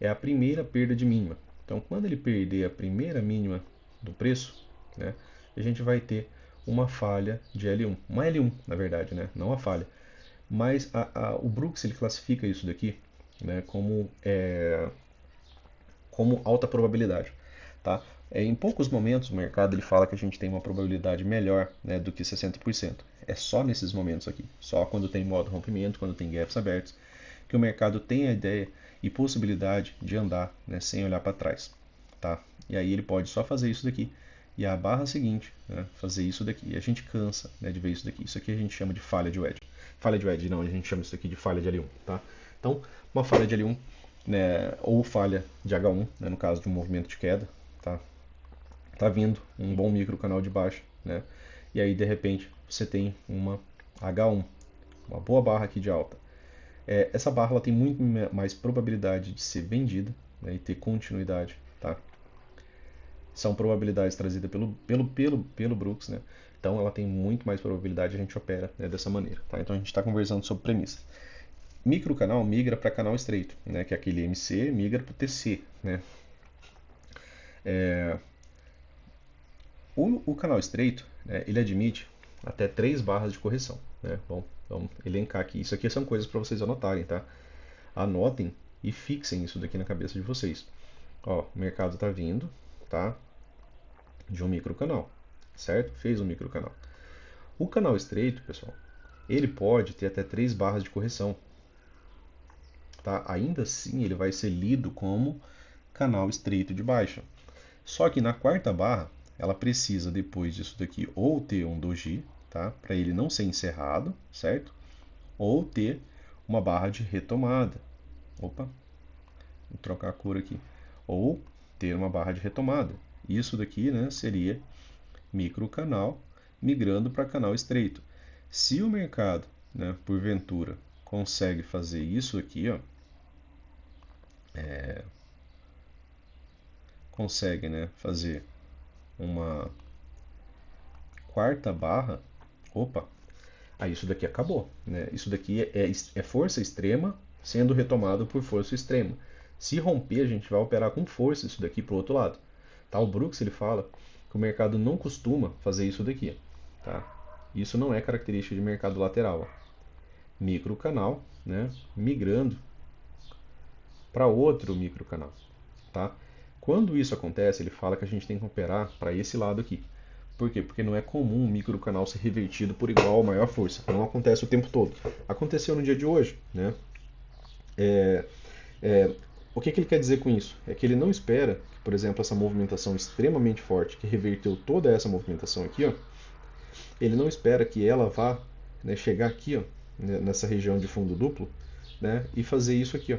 é a primeira perda de mínima. Então, quando ele perder a primeira mínima do preço, né, a gente vai ter uma falha de L1. Uma L1, na verdade, né? Não a falha. Mas o Brooks ele classifica isso daqui, né, como alta probabilidade. Tá? Em poucos momentos o mercado ele fala que a gente tem uma probabilidade melhor, né, do que 60%. É só nesses momentos aqui, só quando tem modo rompimento, quando tem gaps abertos, que o mercado tem a ideia e possibilidade de andar, né, sem olhar para trás. Tá? E aí ele pode só fazer isso daqui e a barra seguinte, né, fazer isso daqui. E a gente cansa, né, de ver isso daqui. Isso aqui a gente chama de falha de wedge. Falha de wedge, não, a gente chama isso aqui de falha de L1. Tá? Então, uma falha de L1, né, ou falha de H1, né, no caso de um movimento de queda, tá? tá vindo um bom microcanal de baixa, né? E aí de repente você tem uma H1, uma boa barra aqui de alta. Essa barra ela tem muito mais probabilidade de ser vendida, né, e ter continuidade, tá? São probabilidades trazidas pelo Brooks, né? Então ela tem muito mais probabilidade, a gente opera, né, dessa maneira, tá? Então a gente está conversando sobre premissa. Microcanal migra para canal estreito, né? Que é aquele MC migra para o TC, né? O canal estreito, né, ele admite até 3 barras de correção, né? Bom, vamos elencar aqui. Isso aqui são coisas para vocês anotarem, tá? Anotem e fixem isso daqui na cabeça de vocês. Ó, o mercado está vindo, tá? De um microcanal, certo? Fez um microcanal. O canal estreito, pessoal, ele pode ter até 3 barras de correção, tá? Ainda assim, ele vai ser lido como canal estreito de baixa. Só que na quarta barra, ela precisa, depois disso daqui, ou ter um doji, tá? Para ele não ser encerrado, certo? Ou ter uma barra de retomada. Opa, vou trocar a cor aqui. Ou ter uma barra de retomada. Isso daqui, né, seria microcanal migrando para canal estreito. Se o mercado, né, porventura, consegue fazer isso aqui, ó, consegue, né, fazer uma quarta barra, opa, aí isso daqui acabou, né? Isso daqui é força extrema sendo retomado por força extrema. Se romper, a gente vai operar com força isso daqui para o outro lado. Tá? O Brooks ele fala que o mercado não costuma fazer isso daqui. Tá? Isso não é característica de mercado lateral. Ó. Microcanal, né? Migrando para outro microcanal. Tá? Quando isso acontece, ele fala que a gente tem que operar para esse lado aqui. Por quê? Porque não é comum um microcanal ser revertido por igual ou maior força. Não acontece o tempo todo. Aconteceu no dia de hoje, né? É, o que ele quer dizer com isso? É que ele não espera que, por exemplo, essa movimentação extremamente forte que reverteu toda essa movimentação aqui, ó, ele não espera que ela vá, né, chegar aqui, ó, nessa região de fundo duplo, né, e fazer isso aqui, ó,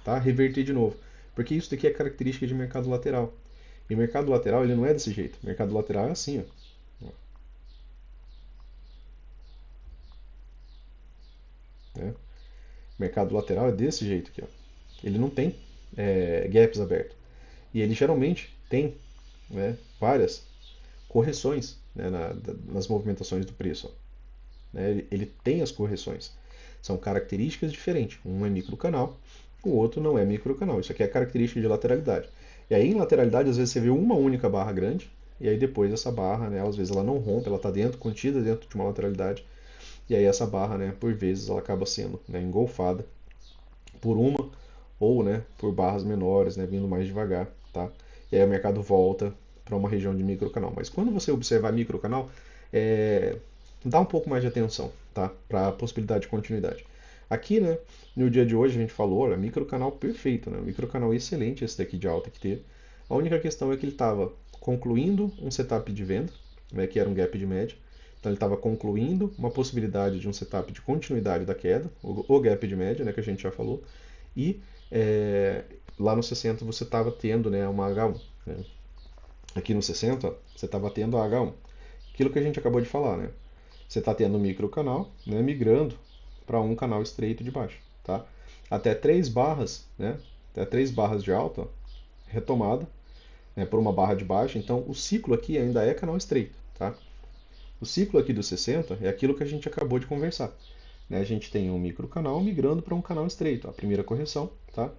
tá? Reverter de novo. Porque isso daqui é característica de mercado lateral. E o mercado lateral ele não é desse jeito. O mercado lateral é assim, ó. Né? O mercado lateral é desse jeito aqui, ó. Ele não tem gaps abertos. E ele geralmente tem, né, várias correções, né, nas movimentações do preço. Ó. Né? Ele tem as correções. São características diferentes. Um é microcanal, o outro não é microcanal. Isso aqui é característica de lateralidade. E aí em lateralidade, às vezes você vê uma única barra grande, e aí depois essa barra, né, às vezes ela não rompe, ela está dentro, contida dentro de uma lateralidade, e aí essa barra, né, por vezes ela acaba sendo, né, engolfada por uma ou, né, por barras menores, né, vindo mais devagar, tá? E aí o mercado volta para uma região de microcanal. Mas quando você observar microcanal, dá um pouco mais de atenção, tá? Para a possibilidade de continuidade. Aqui, né, no dia de hoje a gente falou, olha, microcanal perfeito, né? Microcanal excelente esse daqui de alta que teve. A única questão é que ele estava concluindo um setup de venda, né, que era um gap de média. Então ele estava concluindo uma possibilidade de um setup de continuidade da queda, o gap de média, né, que a gente já falou. E lá no 60 você estava tendo, né, uma H1. Né? Aqui no 60 você estava tendo a H1. Aquilo que a gente acabou de falar, né? Você está tendo um microcanal, né, migrando para um canal estreito de baixo, tá? Até 3 barras, né? Até 3 barras de alta, ó, retomada, né, por uma barra de baixo. Então, o ciclo aqui ainda é canal estreito, tá? O ciclo aqui do 60 é aquilo que a gente acabou de conversar. Né? A gente tem um microcanal migrando para um canal estreito. A primeira correção, tá?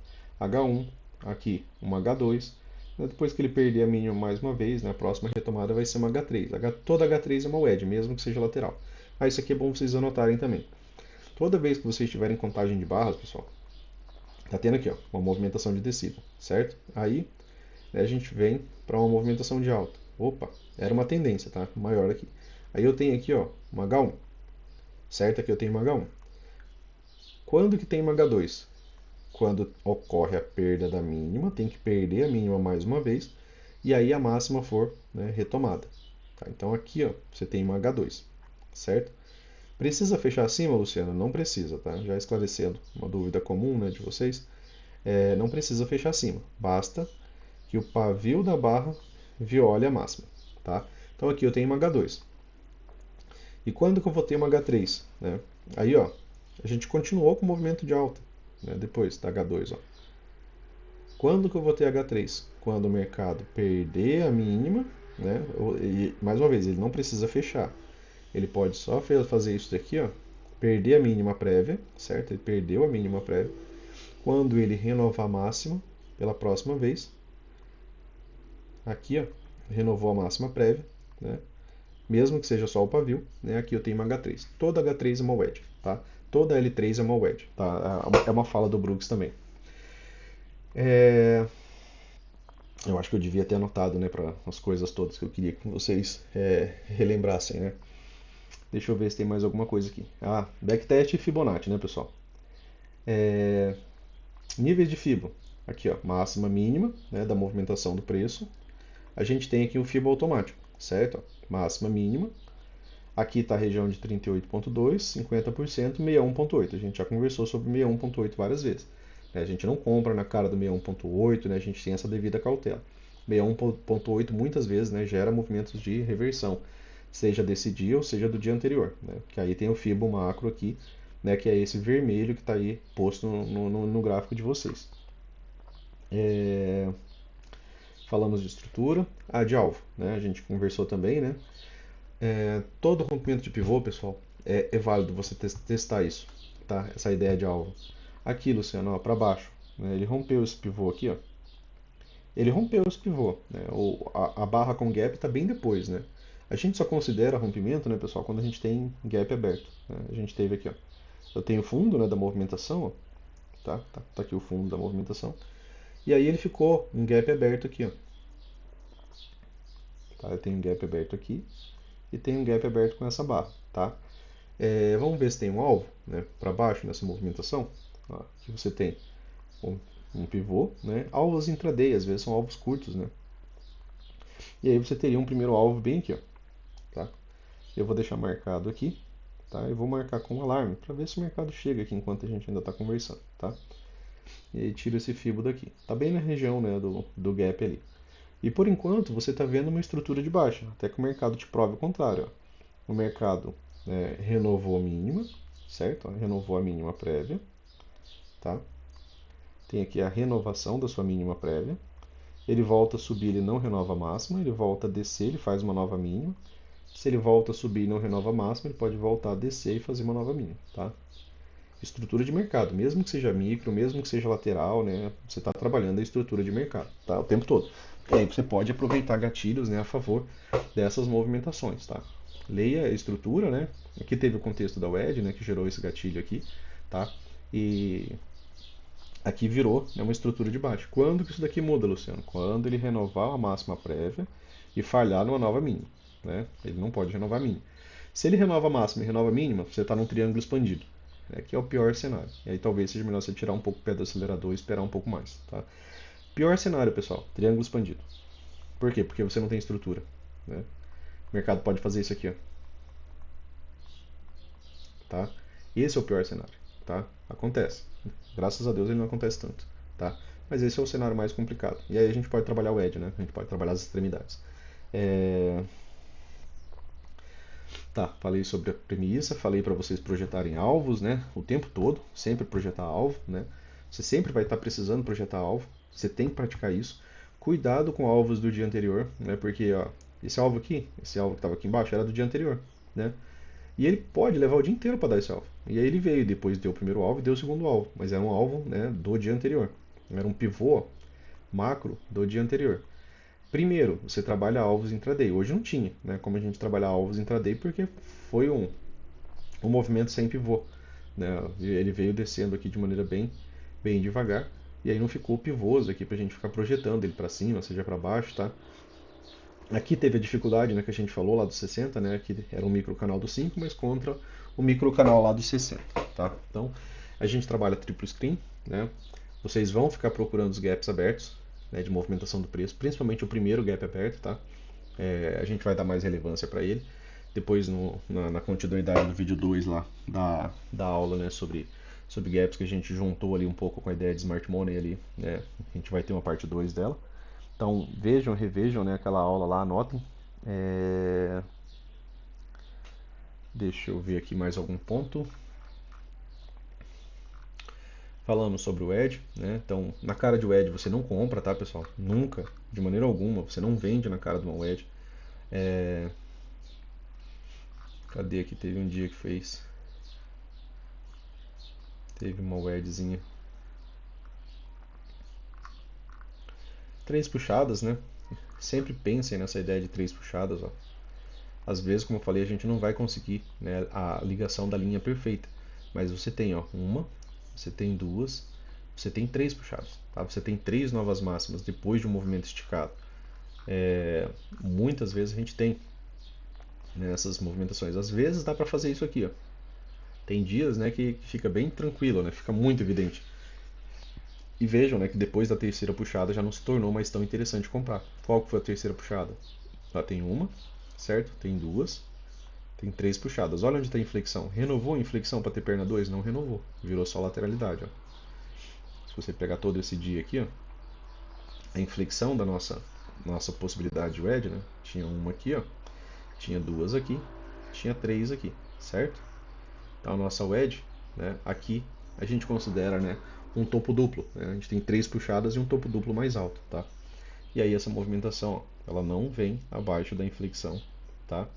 H1, aqui uma H2. Depois que ele perder a mínima mais uma vez, né, a próxima retomada vai ser uma H3. Toda H3 é uma wedge, mesmo que seja lateral. Isso aqui é bom vocês anotarem também. Toda vez que vocês tiverem contagem de barras, pessoal, tá tendo aqui ó, uma movimentação de descida, certo? Aí, né, a gente vem para uma movimentação de alta. Opa, era uma tendência, tá? Maior aqui. Aí eu tenho aqui ó, uma H1, certo? Aqui eu tenho uma H1. Quando que tem uma H2? Quando ocorre a perda da mínima, tem que perder a mínima mais uma vez, e aí a máxima for, né, retomada. Tá? Então aqui ó, você tem uma H2, certo? Precisa fechar acima, Luciano? Não precisa, tá? Já esclarecendo uma dúvida comum, né, de vocês, não precisa fechar acima. Basta que o pavio da barra viole a máxima, tá? Então aqui eu tenho uma H2. E quando que eu vou ter uma H3, né? Aí, ó, a gente continuou com o movimento de alta, né? Depois da H2, ó. Quando que eu vou ter H3? Quando o mercado perder a mínima, né? E, mais uma vez, ele não precisa fechar. Ele pode só fazer isso daqui, ó, perder a mínima prévia, certo? Ele perdeu a mínima prévia. Quando ele renovar a máxima pela próxima vez, aqui, ó, renovou a máxima prévia, né? Mesmo que seja só o pavio, né? Aqui eu tenho uma H3. Toda H3 é uma wedge, tá? Toda L3 é uma wedge, tá? É uma fala do Brooks também. Eu acho que eu devia ter anotado, né, para as coisas todas que eu queria que vocês relembrassem, né? Deixa eu ver se tem mais alguma coisa aqui. Ah, backtest e Fibonacci, né, pessoal? Níveis de Fibo. Aqui, ó, máxima mínima, né, da movimentação do preço. A gente tem aqui o Fibo automático, certo? Máxima mínima. Aqui está a região de 38,2, 50%, 61,8. A gente já conversou sobre 61,8 várias vezes. A gente não compra na cara do 61,8, né? A gente tem essa devida cautela. 61,8 muitas vezes, né, gera movimentos de reversão, seja desse dia ou seja do dia anterior, né? Que aí tem o Fibo macro aqui, né, que é esse vermelho que está aí posto no gráfico de vocês. Falamos de estrutura, de alvo, né? A gente conversou também, né? Todo rompimento de pivô, pessoal, é válido você testar isso, tá? Essa ideia de alvo. Aqui, Luciano, para baixo, né? Ele rompeu esse pivô aqui, ó. Ele rompeu esse pivô, né? A barra com gap está bem depois, né? A gente só considera rompimento, né, pessoal, quando a gente tem gap aberto, né? A gente teve aqui, ó. Eu tenho o fundo, né, da movimentação, ó. Tá aqui o fundo da movimentação. E aí ele ficou um gap aberto aqui, ó. Tá? Eu tenho um gap aberto aqui e tenho um gap aberto com essa barra, tá? Vamos ver se tem um alvo, né, para baixo nessa movimentação. Ó, aqui você tem um pivô, né? Alvos intraday, às vezes são alvos curtos, né? E aí você teria um primeiro alvo bem aqui, ó, tá? Eu vou deixar marcado aqui, tá? Eu vou marcar com um alarme para ver se o mercado chega aqui enquanto a gente ainda está conversando, tá? E aí tiro esse fibo daqui. Tá bem na região, né, do gap ali. E por enquanto você está vendo uma estrutura de baixa, até que o mercado te prove o contrário, ó. O mercado renovou a mínima, certo? Renovou a mínima prévia, tá? Tem aqui a renovação da sua mínima prévia. Ele volta a subir, ele não renova a máxima, ele volta a descer, ele faz uma nova mínima. Se ele volta a subir e não renova a máxima, ele pode voltar a descer e fazer uma nova mínima, tá? Estrutura de mercado, mesmo que seja micro, mesmo que seja lateral, né? Você está trabalhando a estrutura de mercado, tá? O tempo todo. E aí você pode aproveitar gatilhos, né, a favor dessas movimentações, tá? Leia a estrutura, né? Aqui teve o contexto da WED, né, que gerou esse gatilho aqui, tá? E aqui virou, né, uma estrutura de baixo. Quando que isso daqui muda, Luciano? Quando ele renovar a máxima prévia e falhar numa nova mínima, né? Ele não pode renovar a mínima. Se ele renova a máxima e renova a mínima, você está num triângulo expandido, né, que é o pior cenário. E aí talvez seja melhor você tirar um pouco o pé do acelerador e esperar um pouco mais, tá? Pior cenário, pessoal, triângulo expandido. Por quê? Porque você não tem estrutura, né? O mercado pode fazer isso aqui, ó, tá? Esse é o pior cenário, tá? Acontece. Graças a Deus ele não acontece tanto, tá? Mas esse é o cenário mais complicado. E aí a gente pode trabalhar o edge, né? A gente pode trabalhar as extremidades. É... Tá, falei sobre a premissa, falei para vocês projetarem alvos, né? O tempo todo, sempre projetar alvo, né? Você sempre vai estar precisando projetar alvo. Você tem que praticar isso. Cuidado com alvos do dia anterior, né? Porque ó, esse alvo aqui, esse alvo que estava aqui embaixo, era do dia anterior, né? E ele pode levar o dia inteiro para dar esse alvo. E aí ele veio, depois deu o primeiro alvo e deu o segundo alvo. Mas era um alvo, né, do dia anterior. Era um pivô macro do dia anterior. Primeiro, você trabalha alvos intraday. Hoje não tinha, né, como a gente trabalhar alvos intraday porque foi um movimento sem pivô, né? Ele veio descendo aqui de maneira bem devagar. E aí não ficou pivôs aqui para a gente ficar projetando ele para cima, seja para baixo, tá? Aqui teve a dificuldade, né, que a gente falou lá dos 60, né, que era um microcanal do 5, mas contra o microcanal lá dos 60, tá? Então, a gente trabalha triplo screen, né? Vocês vão ficar procurando os gaps abertos, né, de movimentação do preço, principalmente o primeiro gap aberto, tá? A gente vai dar mais relevância para ele. Depois, na continuidade do vídeo 2 lá da aula, né, sobre gaps, que a gente juntou ali um pouco com a ideia de Smart Money ali, né? A gente vai ter uma parte 2 dela. Então vejam, revejam, né, aquela aula lá, anotem. É, Deixa eu ver aqui mais algum ponto. Falamos sobre o Edge, né? Então, na cara de Edge você não compra, tá, pessoal? Nunca, de maneira alguma, você não vende na cara de uma Edge. Cadê aqui? Teve um dia que fez. Teve uma Edgezinha. 3 puxadas, né? Sempre pensem nessa ideia de 3 puxadas, ó. Às vezes, como eu falei, a gente não vai conseguir, né, a ligação da linha perfeita. Mas você tem, ó, uma, você tem duas, você tem 3 puxadas, tá? Você tem 3 novas máximas depois de um movimento esticado. Muitas vezes a gente tem, né, essas movimentações. Às vezes dá para fazer isso aqui, ó. Tem dias, né, que fica bem tranquilo, né? Fica muito evidente. E vejam, né, que depois da terceira puxada já não se tornou mais tão interessante comprar. Qual que foi a terceira puxada? Lá tem uma, certo? Tem duas, tem 3 puxadas. Olha onde está a inflexão. Renovou a inflexão para ter perna 2? Não renovou. Virou só lateralidade, ó. Se você pegar todo esse dia aqui, ó, a inflexão da nossa possibilidade de wedge, né? Tinha uma aqui, ó, tinha duas aqui, tinha 3 aqui, certo? Então a nossa wedge, né, aqui a gente considera, né, um topo duplo, né? A gente tem 3 puxadas e um topo duplo mais alto, tá? E aí essa movimentação, ó, ela não vem abaixo da inflexão, tá?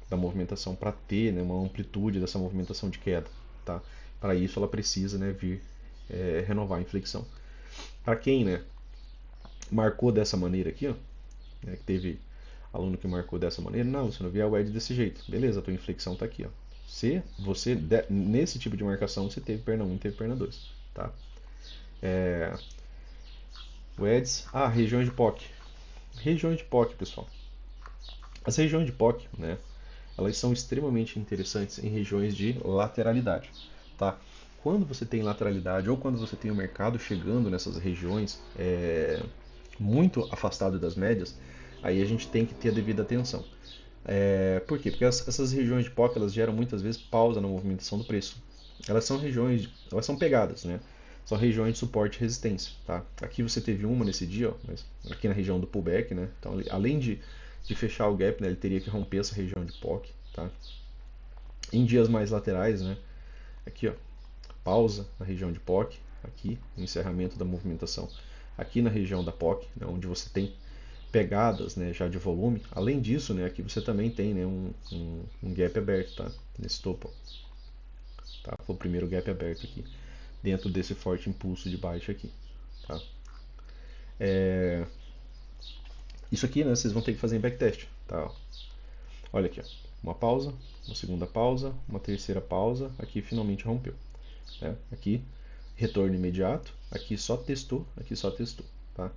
Da movimentação para ter, né, uma amplitude dessa movimentação de queda, tá? Para isso ela precisa, né, vir renovar a inflexão. Para quem, né, marcou dessa maneira aqui, ó, né, que teve aluno que marcou dessa maneira, não, você não vê a wedge desse jeito, beleza, a tua inflexão está aqui, ó. Se você nesse tipo de marcação você teve perna 1 e teve perna 2, tá? Wedges, regiões de POC. Regiões de POC, pessoal. As regiões de POC, né, elas são extremamente interessantes em regiões de lateralidade, tá? Quando você tem lateralidade ou quando você tem o mercado chegando nessas regiões muito afastado das médias, aí a gente tem que ter a devida atenção. Por quê? Porque essas regiões de POC elas geram muitas vezes pausa na movimentação do preço. Elas são pegadas, né? São regiões de suporte e resistência, tá? Aqui você teve uma nesse dia, ó, mas aqui na região do pullback, né? Então, além de fechar o gap, né, ele teria que romper essa região de POC, tá? Em dias mais laterais, né? Aqui, ó, pausa na região de POC, aqui, encerramento da movimentação. Aqui na região da POC, né, onde você tem pegadas, né, já de volume. Além disso, né, aqui você também tem, né, um gap aberto, tá? Nesse topo, tá? Foi o primeiro gap aberto aqui, dentro desse forte impulso de baixa aqui, tá? Isso aqui, né, vocês vão ter que fazer em backtest, tá? Olha aqui, ó, uma pausa, uma segunda pausa, uma terceira pausa, aqui finalmente rompeu, né? Aqui retorno imediato, aqui só testou, tá?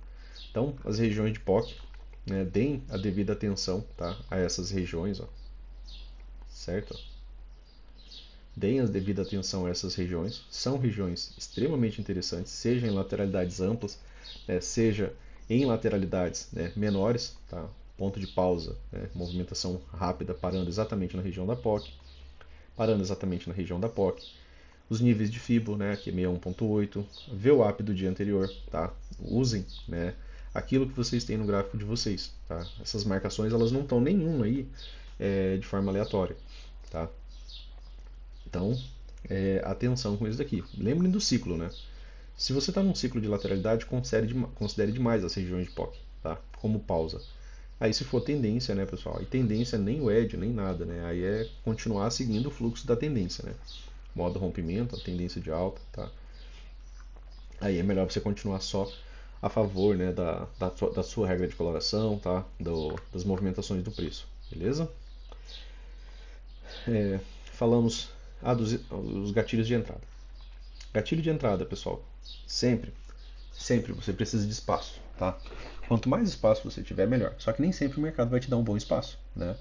Então, as regiões de POC, né, deem a devida atenção, tá, a essas regiões, ó, certo? Deem a devida atenção a essas regiões, são regiões extremamente interessantes, seja em lateralidades amplas, né, seja em lateralidades, né, menores, tá? Ponto de pausa, né, movimentação rápida parando exatamente na região da POC, parando exatamente na região da POC, os níveis de Fibo, né, que é 61.8, VWAP do dia anterior, tá? Usem, né, aquilo que vocês têm no gráfico de vocês, tá? Essas marcações elas não estão nenhuma aí de forma aleatória, tá? Então, atenção com isso daqui. Lembrem do ciclo, né? Se você está num ciclo de lateralidade, considere demais as regiões de POC, tá? Como pausa. Aí se for tendência, né, pessoal? E tendência nem o edge, nem nada, né? Aí é continuar seguindo o fluxo da tendência, né? Modo rompimento, a tendência de alta, tá? Aí é melhor você continuar só a favor, né, da sua regra de coloração, tá? Das movimentações do preço, beleza? Falamos dos gatilhos de entrada. Gatilho de entrada, pessoal, sempre, sempre você precisa de espaço, tá? Quanto mais espaço você tiver, melhor. Só que nem sempre o mercado vai te dar um bom espaço, né?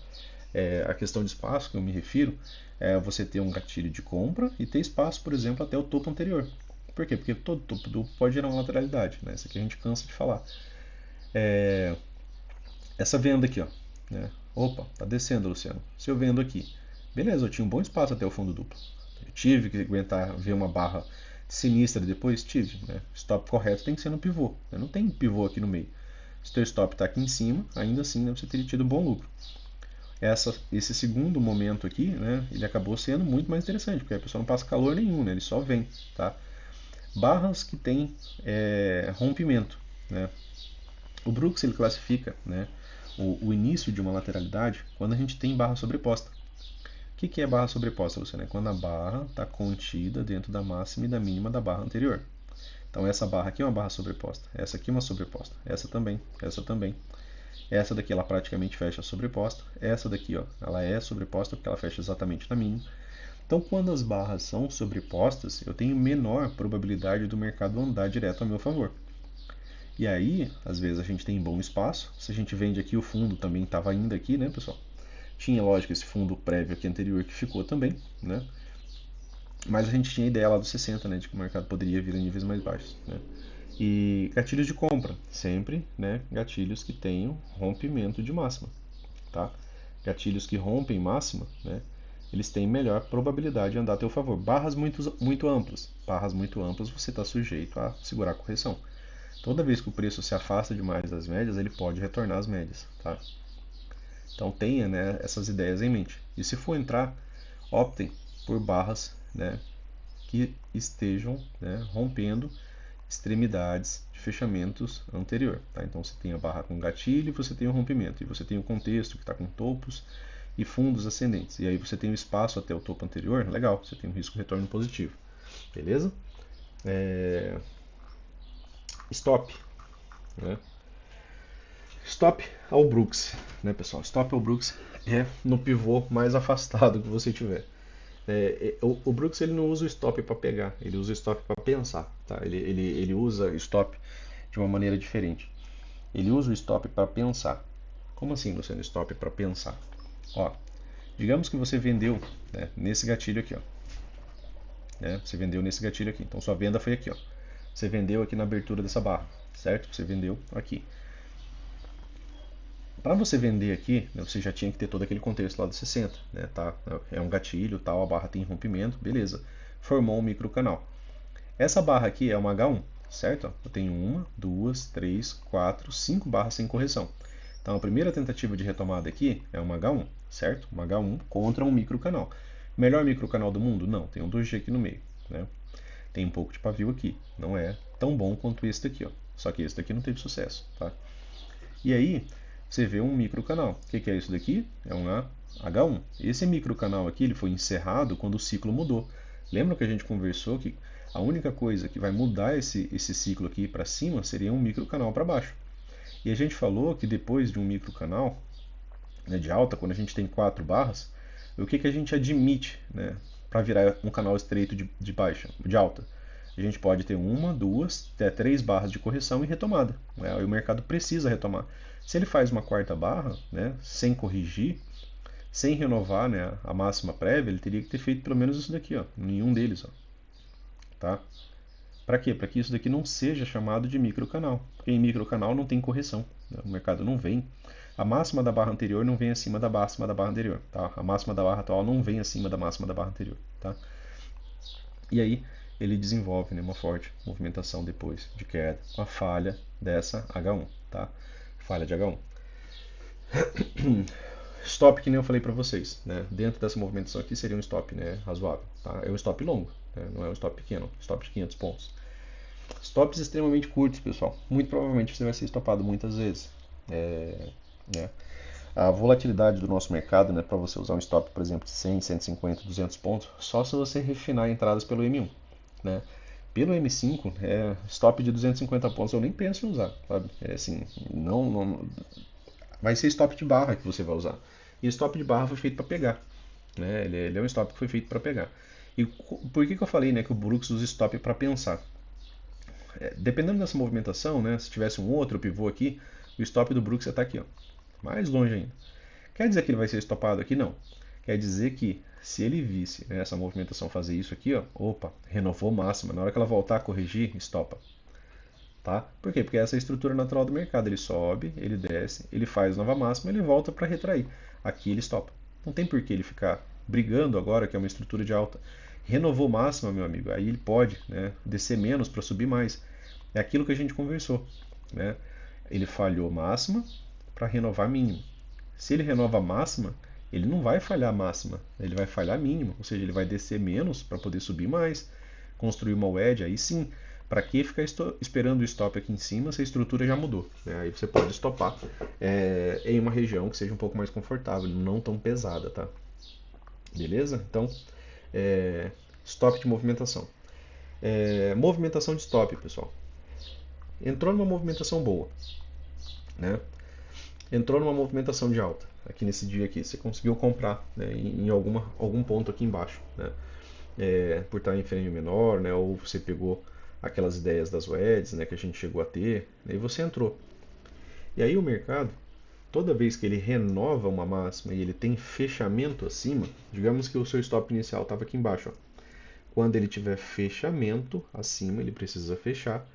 A questão de espaço que eu me refiro é você ter um gatilho de compra e ter espaço, por exemplo, até o topo anterior. Por quê? Porque todo topo duplo pode gerar uma lateralidade, né? Isso aqui a gente cansa de falar. Essa venda aqui, ó, né? Opa, tá descendo, Luciano. Se eu vendo aqui, beleza, eu tinha um bom espaço até o fundo duplo. Eu tive que aguentar ver uma barra sinistra depois? Tive, né? Stop correto tem que ser no pivô, né? Não tem pivô aqui no meio. Se o teu stop está aqui em cima, ainda assim, né, você teria tido um bom lucro. Esse segundo momento aqui, né, ele acabou sendo muito mais interessante, porque a pessoa não passa calor nenhum, né, ele só vem, tá? Barras que tem rompimento, né? O Brooks ele classifica, né, o início de uma lateralidade quando a gente tem barra sobreposta. O que é barra sobreposta, Luciano? É quando a barra está contida dentro da máxima e da mínima da barra anterior. Então essa barra aqui é uma barra sobreposta, essa aqui é uma sobreposta, essa também, essa também. Essa daqui ela praticamente fecha sobreposta, essa daqui ó, ela é sobreposta porque ela fecha exatamente na mínima. Então quando as barras são sobrepostas, eu tenho menor probabilidade do mercado andar direto a meu favor. E aí, às vezes a gente tem bom espaço, se a gente vende aqui o fundo também estava ainda aqui, né, pessoal? Tinha, lógico, esse fundo prévio aqui anterior que ficou também, né? Mas a gente tinha a ideia lá dos 60, né, de que o mercado poderia vir a níveis mais baixos, né? E gatilhos de compra, sempre, né, gatilhos que tenham rompimento de máxima, tá? Gatilhos que rompem máxima, né, eles têm melhor probabilidade de andar a teu favor. Barras muito amplas você está sujeito a segurar a correção. Toda vez que o preço se afasta demais das médias, ele pode retornar às médias, tá? Então tenha, né, essas ideias em mente. E se for entrar, optem por barras, né, que estejam, né, rompendo extremidades de fechamentos anterior. Tá? Então você tem a barra com gatilho, você tem o rompimento, e você tem o contexto que está com topos e fundos ascendentes. E aí você tem o espaço até o topo anterior, legal, você tem um risco de retorno positivo. Beleza? Stop. Né? Stop ao Brooks, né, pessoal? Stop ao Brooks é no pivô mais afastado que você tiver. O Brooks ele não usa o stop para pegar, ele usa o stop para pensar, tá? Ele usa o stop de uma maneira diferente. Ele usa o stop para pensar. Como assim, Luciano? Stop para pensar? Ó, digamos que você vendeu, né, nesse gatilho aqui, ó. Né? Você vendeu nesse gatilho aqui. Então sua venda foi aqui, ó. Você vendeu aqui na abertura dessa barra, certo? Você vendeu aqui. Para você vender aqui, né, você já tinha que ter todo aquele contexto lá dos 60, né, tá? É um gatilho, tal, a barra tem rompimento, beleza. Formou um microcanal. Essa barra aqui é uma H1, certo? Eu tenho uma, duas, três, quatro, cinco barras sem correção. Então a primeira tentativa de retomada aqui é uma H1, certo? Uma H1 contra um microcanal. Melhor microcanal do mundo? Não, tem um 2G aqui no meio, né? Tem um pouco de pavio aqui, não é tão bom quanto esse daqui, ó. Só que esse daqui não teve sucesso, tá? E aí, você vê um microcanal. O que é isso daqui? É um H1. Esse microcanal aqui ele foi encerrado quando o ciclo mudou. Lembra que a gente conversou que a única coisa que vai mudar esse ciclo aqui para cima seria um microcanal para baixo. E a gente falou que depois de um microcanal, né, de alta, quando a gente tem 4 barras, o que a gente admite, né, para virar um canal estreito de baixa, de alta? A gente pode ter uma, duas, até 3 barras de correção e retomada. Né? Aí o mercado precisa retomar. Se ele faz uma quarta barra, né, sem corrigir, sem renovar, né, a máxima prévia, ele teria que ter feito pelo menos isso daqui, ó, nenhum deles, ó, tá? Para quê? Para que isso daqui não seja chamado de microcanal, porque em microcanal não tem correção, né? O mercado não vem. A máxima da barra anterior não vem acima da máxima da barra anterior, tá? A máxima da barra atual não vem acima da máxima da barra anterior, tá? E aí ele desenvolve, né, uma forte movimentação depois de queda com a falha dessa H1, tá? Falha de H1. Stop que nem eu falei para vocês, né? Dentro dessa movimentação aqui seria um stop, né, razoável, tá? É um stop longo, né? Não é um stop pequeno, stop de 500 pontos. Stops extremamente curtos, pessoal. Muito provavelmente você vai ser stopado muitas vezes. Né? A volatilidade do nosso mercado, né, para você usar um stop, por exemplo, de 100, 150, 200 pontos, só se você refinar entradas pelo M1. Né? Pelo M5, stop de 250 pontos eu nem penso em usar, sabe? É assim, não, vai ser stop de barra que você vai usar. E stop de barra foi feito para pegar. Né? Ele é um stop que foi feito para pegar. E por que eu falei, né, que o Brooks usa stop para pensar? Dependendo dessa movimentação, né, se tivesse um outro pivô aqui, o stop do Brooks está aqui, ó, mais longe ainda. Quer dizer que ele vai ser estopado aqui? Não. Quer dizer que se ele visse, né, essa movimentação fazer isso aqui, ó, opa, renovou máxima, na hora que ela voltar a corrigir, estopa. Tá? Por quê? Porque essa é a estrutura natural do mercado. Ele sobe, ele desce, ele faz nova máxima, ele volta para retrair. Aqui ele estopa. Não tem por que ele ficar brigando agora, que é uma estrutura de alta. Renovou máxima, meu amigo, aí ele pode, né, descer menos para subir mais. É aquilo que a gente conversou. Né? Ele falhou máxima para renovar mínima. Se ele renova máxima, ele não vai falhar máxima, ele vai falhar mínima, ou seja, ele vai descer menos para poder subir mais, construir uma wedge, aí sim. Para que ficar esperando o stop aqui em cima se a estrutura já mudou? Né? Aí você pode stopar em uma região que seja um pouco mais confortável, não tão pesada, tá? Beleza? Então, stop de movimentação. Movimentação de stop, pessoal. Entrou numa movimentação boa, né? Entrou numa movimentação de alta aqui nesse dia aqui, você conseguiu comprar, né, em algum ponto aqui embaixo, né, por estar em frame menor, né, ou você pegou aquelas ideias das wedges, né, que a gente chegou a ter, né, e você entrou. E aí o mercado, toda vez que ele renova uma máxima e ele tem fechamento acima, digamos que o seu stop inicial estava aqui embaixo, ó. Quando ele tiver fechamento acima, ele precisa fechar,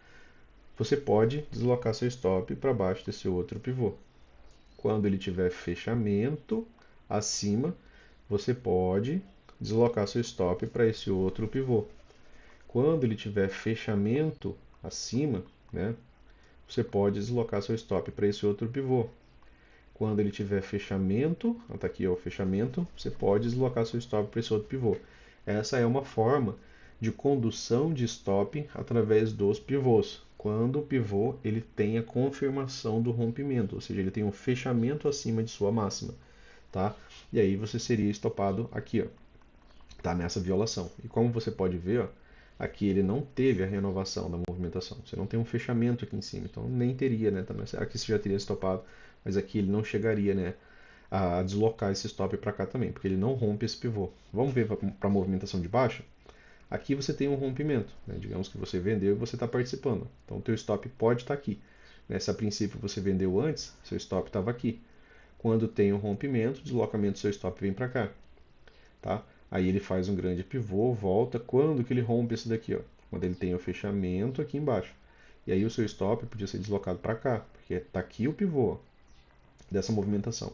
você pode deslocar seu stop para baixo desse outro pivô. Quando ele tiver fechamento acima, você pode deslocar seu stop para esse outro pivô. Quando ele tiver fechamento acima, né, você pode deslocar seu stop para esse outro pivô. Quando ele tiver fechamento, está aqui o fechamento, você pode deslocar seu stop para esse outro pivô. Essa é uma forma de condução de stop através dos pivôs. Quando o pivô ele tem a confirmação do rompimento, ou seja, ele tem um fechamento acima de sua máxima, tá? E aí você seria estopado aqui, ó, tá nessa violação. E como você pode ver, ó, aqui ele não teve a renovação da movimentação. Você não tem um fechamento aqui em cima, então nem teria, né? Aqui você já teria estopado, mas aqui ele não chegaria, né, a deslocar esse stop para cá também, porque ele não rompe esse pivô. Vamos ver para a movimentação de baixa? Aqui você tem um rompimento, né? Digamos que você vendeu e você está participando. Então o teu stop pode estar aqui. Né? Se a princípio você vendeu antes, seu stop estava aqui. Quando tem um rompimento, o deslocamento do seu stop vem para cá. Tá? Aí ele faz um grande pivô, volta. Quando que ele rompe esse daqui? Ó? Quando ele tem o fechamento aqui embaixo. E aí o seu stop podia ser deslocado para cá, porque está aqui o pivô, ó, dessa movimentação.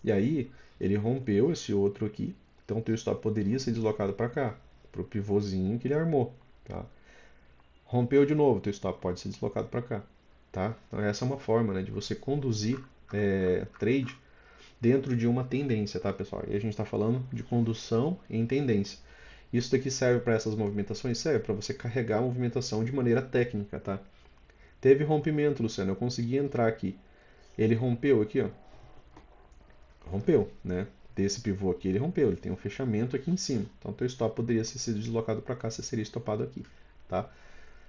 E aí ele rompeu esse outro aqui, então o teu stop poderia ser deslocado para cá, para o pivôzinho que ele armou. Tá? Rompeu de novo, teu stop pode ser deslocado para cá. Tá? Então essa é uma forma, né, de você conduzir trade dentro de uma tendência, tá, pessoal? E a gente está falando de condução em tendência. Isso daqui serve para essas movimentações? Serve para você carregar a movimentação de maneira técnica, tá? Teve rompimento, Luciano, eu consegui entrar aqui. Ele rompeu aqui, ó. Rompeu, né? Desse pivô aqui ele rompeu, ele tem um fechamento aqui em cima. Então teu stop poderia ter sido deslocado para cá, você seria estopado aqui, tá?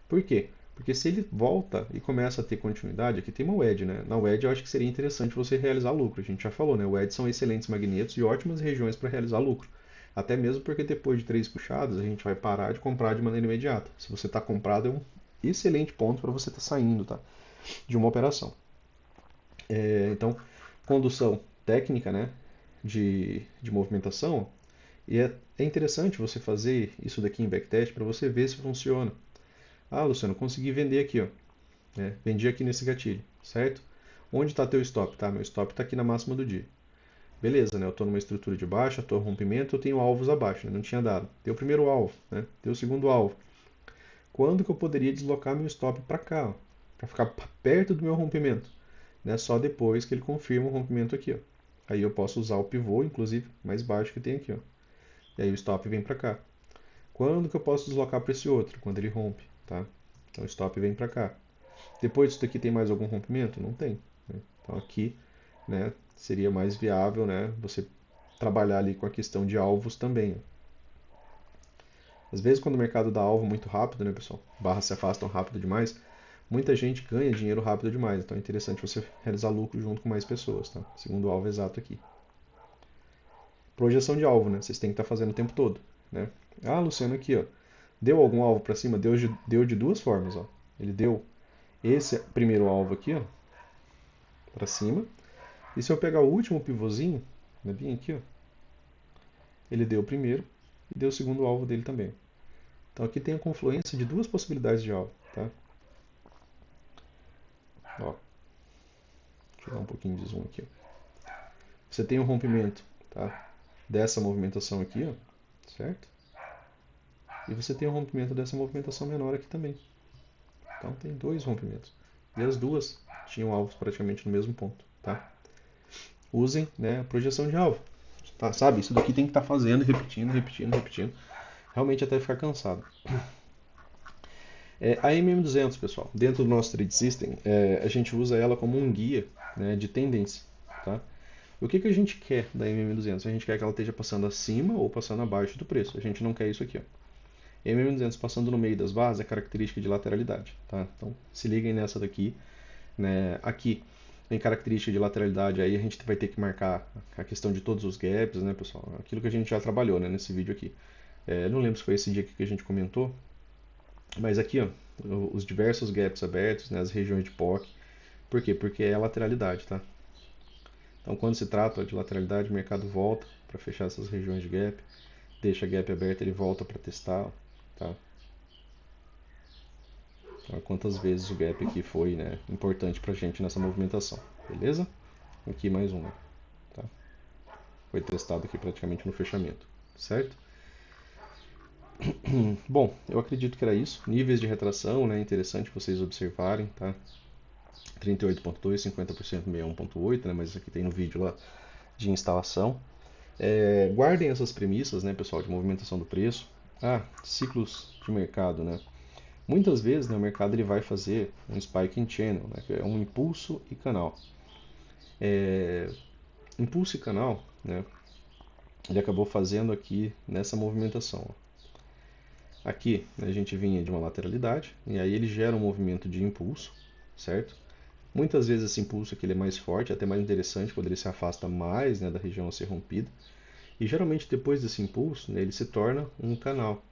Por quê? Porque se ele volta e começa a ter continuidade, aqui tem uma wedge, né? Na wedge eu acho que seria interessante você realizar lucro. A gente já falou, né? Wedges são excelentes magnetos e ótimas regiões para realizar lucro. Até mesmo porque depois de 3 puxadas a gente vai parar de comprar de maneira imediata. Se você está comprado é um excelente ponto para você estar saindo, tá? De uma operação. Então, condução técnica, né? De movimentação. E é interessante você fazer isso daqui em backtest para você ver se funciona. Ah, Luciano, consegui vender aqui, ó. Né? Vendi aqui nesse gatilho, certo? Onde está teu stop? Tá, meu stop está aqui na máxima do dia. Beleza, né? Eu estou numa estrutura de baixa, estou rompimento, eu tenho alvos abaixo, né? Não tinha dado. Deu o primeiro alvo, né? Deu o segundo alvo. Quando que eu poderia deslocar meu stop para cá, para ficar perto do meu rompimento? Né? Só depois que ele confirma o rompimento aqui, ó. Aí eu posso usar o pivô, inclusive, mais baixo que tem aqui, ó. E aí o stop vem para cá. Quando que eu posso deslocar para esse outro? Quando ele rompe, tá? Então o stop vem para cá. Depois disso daqui tem mais algum rompimento? Não tem. Né? Então aqui, né, seria mais viável, né, você trabalhar ali com a questão de alvos também. Às vezes quando o mercado dá alvo muito rápido, né, pessoal, barras se afastam rápido demais, muita gente ganha dinheiro rápido demais. Então é interessante você realizar lucro junto com mais pessoas, tá? Segundo o alvo exato aqui. Projeção de alvo, né? Vocês têm que estar fazendo o tempo todo, né? Ah, Luciano, aqui, ó. Deu algum alvo para cima? Deu de duas formas, ó. Ele deu esse primeiro alvo aqui, ó, para cima. E se eu pegar o último pivôzinho, né, bem aqui, ó, ele deu o primeiro e deu o segundo alvo dele também. Então aqui tem a confluência de duas possibilidades de alvo, tá? Ó, deixa eu dar um pouquinho de zoom aqui. Ó. Você tem um rompimento, tá? Dessa movimentação aqui, ó, certo? E você tem um rompimento dessa movimentação menor aqui também. Então tem dois rompimentos. E as duas tinham alvos praticamente no mesmo ponto, tá? Usem, né, a projeção de alvo, tá? Sabe? Isso daqui tem que estar fazendo, repetindo, repetindo, repetindo, realmente até ficar cansado. A MM200, pessoal, dentro do nosso Trade System, a gente usa ela como um guia, né, de tendência, tá? O que a gente quer da MM200? A gente quer que ela esteja passando acima ou passando abaixo do preço. A gente não quer isso aqui, ó. MM200 passando no meio das barras é característica de lateralidade, tá? Então se liguem nessa daqui, né? Aqui tem característica de lateralidade, aí a gente vai ter que marcar a questão de todos os gaps, né, pessoal? Aquilo que a gente já trabalhou, né, nesse vídeo aqui. Não lembro se foi esse dia aqui que a gente comentou, mas aqui, ó, os diversos gaps abertos, né, as regiões de POC. Por quê? Porque é lateralidade, tá? Então, quando se trata de lateralidade, o mercado volta para fechar essas regiões de gap, deixa gap aberta, ele volta para testar, tá? Então, quantas vezes o gap aqui foi, né, importante para a gente nessa movimentação, beleza? Aqui mais uma, tá? Foi testado aqui praticamente no fechamento, certo? Bom, eu acredito que era isso. Níveis de retração, né, interessante vocês observarem, tá? 38.2, 50%, 61.8, né, mas isso aqui tem no vídeo lá de instalação. Guardem essas premissas, né, pessoal, de movimentação do preço. Ciclos de mercado, né? Muitas vezes, né, o mercado ele vai fazer um spike in channel, né, que é um impulso e canal. Impulso e canal, né, ele acabou fazendo aqui nessa movimentação. Ó. Aqui, né, a gente vinha de uma lateralidade, e aí ele gera um movimento de impulso, certo? Muitas vezes esse impulso aqui ele é mais forte, até mais interessante quando ele se afasta mais, né, da região a ser rompida. E geralmente depois desse impulso, né, ele se torna um canal,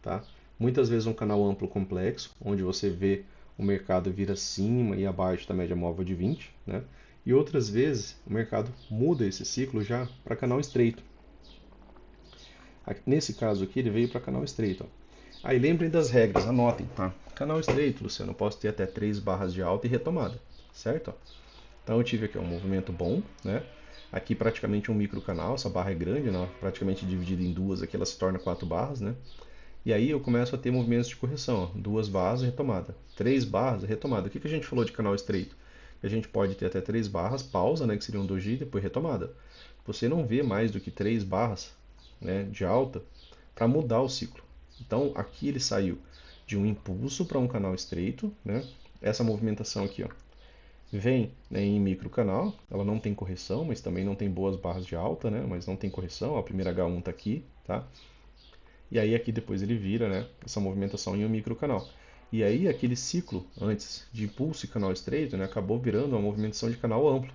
tá? Muitas vezes um canal amplo complexo, onde você vê o mercado vir acima e abaixo da média móvel de 20, né? E outras vezes o mercado muda esse ciclo já para canal estreito. Nesse caso aqui ele veio para canal estreito. Ó. Aí lembrem das regras, anotem, tá? Canal estreito, Luciano, eu posso ter até 3 barras de alta e retomada, certo? Ó. Então eu tive aqui um movimento bom, né? Aqui praticamente um micro canal, essa barra é grande, né? Praticamente dividida em duas, aqui ela se torna 4 barras, né? E aí eu começo a ter movimentos de correção, ó. 2 barras, retomada. 3 barras, retomada. O que a gente falou de canal estreito? A gente pode ter até 3 barras, pausa, né, que seria um doji, depois retomada. Você não vê mais do que 3 barras, né, de alta para mudar o ciclo. Então aqui ele saiu de um impulso para um canal estreito, né? Essa movimentação aqui, ó, vem, né, em micro canal, ela não tem correção, mas também não tem boas barras de alta, né? Mas não tem correção, a primeira H1 está aqui, tá? E aí aqui depois ele vira, né, essa movimentação em um micro canal. E aí aquele ciclo antes de impulso e canal estreito, né, acabou virando uma movimentação de canal amplo,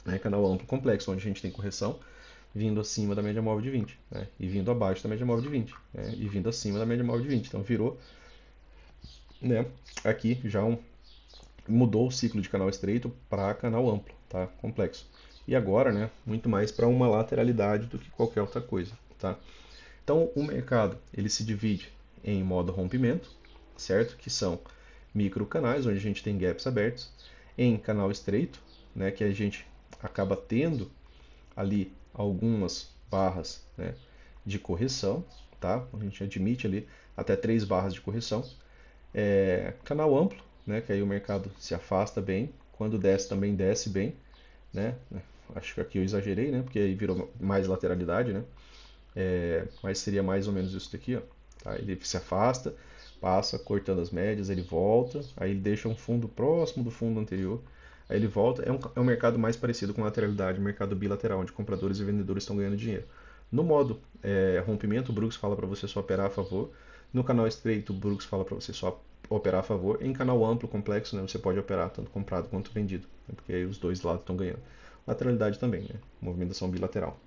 né, canal amplo complexo, onde a gente tem correção vindo acima da média móvel de 20, né, e vindo abaixo da média móvel de 20, né, e vindo acima da média móvel de 20. Então virou, né, aqui já mudou o ciclo de canal estreito para canal amplo, tá, complexo. E agora, né, muito mais para uma lateralidade do que qualquer outra coisa, tá? Então, o mercado ele se divide em modo rompimento, certo? Que são microcanais, onde a gente tem gaps abertos, em canal estreito, né, que a gente acaba tendo ali algumas barras, né, de correção, tá? A gente admite ali até 3 barras de correção. Canal amplo, né, que aí o mercado se afasta bem, quando desce também desce bem, né? Acho que aqui eu exagerei, né? Porque aí virou mais lateralidade, né? Mas seria mais ou menos isso daqui, ó. Tá? Ele se afasta, passa cortando as médias, ele volta, aí ele deixa um fundo próximo do fundo anterior, aí ele volta. É um mercado mais parecido com lateralidade, um mercado bilateral, onde compradores e vendedores estão ganhando dinheiro. No modo rompimento, o Brooks fala para você só operar a favor. No canal estreito, o Brooks fala para você só operar a favor. Em canal amplo, complexo, né, você pode operar tanto comprado quanto vendido, né, porque aí os dois lados estão ganhando. Lateralidade também, né, movimentação bilateral.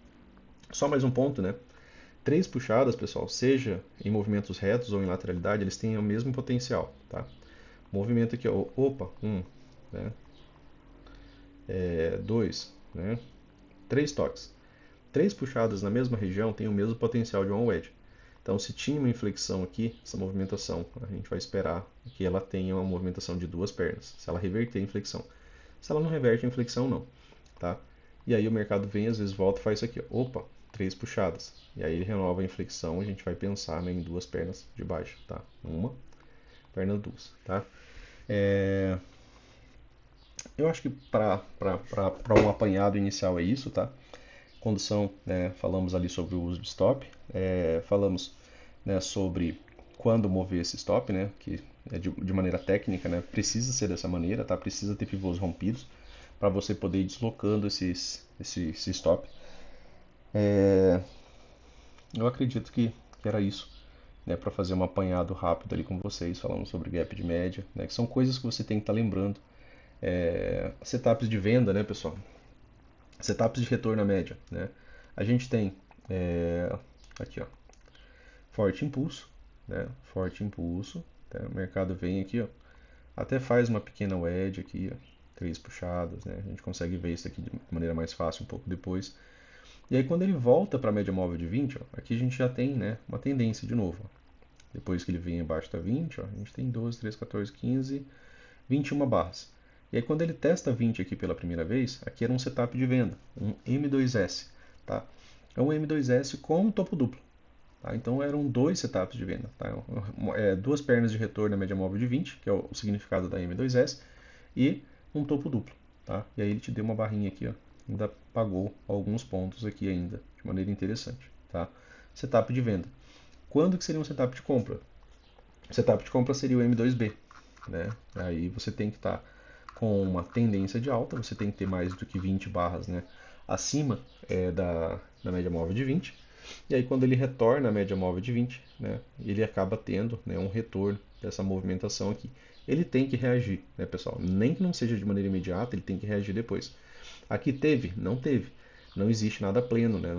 Só mais um ponto, né? Três puxadas, pessoal, seja em movimentos retos ou em lateralidade, eles têm o mesmo potencial, tá? Movimento aqui, ó, opa, né? Dois, né? Três toques. Três puxadas na mesma região têm o mesmo potencial de one wedge. Então, se tinha uma inflexão aqui, essa movimentação, a gente vai esperar que ela tenha uma movimentação de duas pernas, se ela reverter a inflexão. Se ela não reverte a inflexão, não, tá? E aí o mercado vem, às vezes volta e faz isso aqui, ó. Opa, três puxadas. E aí ele renova a inflexão, a gente vai pensar, né, em duas pernas de baixo, tá? Uma, perna duas, tá? Eu acho que para um apanhado inicial é isso, tá? Condução, né, falamos ali sobre o uso de stop, falamos, né, sobre quando mover esse stop, né, que é de maneira técnica, né, precisa ser dessa maneira, tá? Precisa ter pivôs rompidos para você poder ir deslocando esse stop. Eu acredito que era isso, né, para fazer um apanhado rápido ali com vocês, falando sobre gap de média, né, que são coisas que você tem que estar lembrando. Setups de venda, né, pessoal? Setups de retorno à média, né? A gente tem aqui, ó, forte impulso, né? Forte impulso, tá? O mercado vem aqui, ó, até faz uma pequena wedge aqui, ó, três puxadas, né? A gente consegue ver isso aqui de maneira mais fácil um pouco depois. E aí quando ele volta para a média móvel de 20, ó, aqui a gente já tem, né, uma tendência de novo. Ó. Depois que ele vem abaixo da 20, ó, a gente tem 12, 13, 14, 15, 21 barras. E aí quando ele testa 20 aqui pela primeira vez, aqui era um setup de venda, um M2S, tá? É um M2S com topo duplo. Tá? Então eram dois setups de venda. Tá? Duas pernas de retorno na média móvel de 20, que é o significado da M2S, e um topo duplo. Tá? E aí ele te deu uma barrinha aqui, ó, ainda pagou alguns pontos aqui ainda, de maneira interessante. Tá? Setup de venda. Quando que seria um setup de compra? O setup de compra seria o M2B. Né? Aí você tem que estar com uma tendência de alta, você tem que ter mais do que 20 barras, né, acima da média móvel de 20. E aí quando ele retorna à média móvel de 20, né, ele acaba tendo, né, um retorno dessa movimentação aqui. Ele tem que reagir, né, pessoal? Nem que não seja de maneira imediata, ele tem que reagir depois. Aqui teve? Não teve. Não existe nada pleno, né,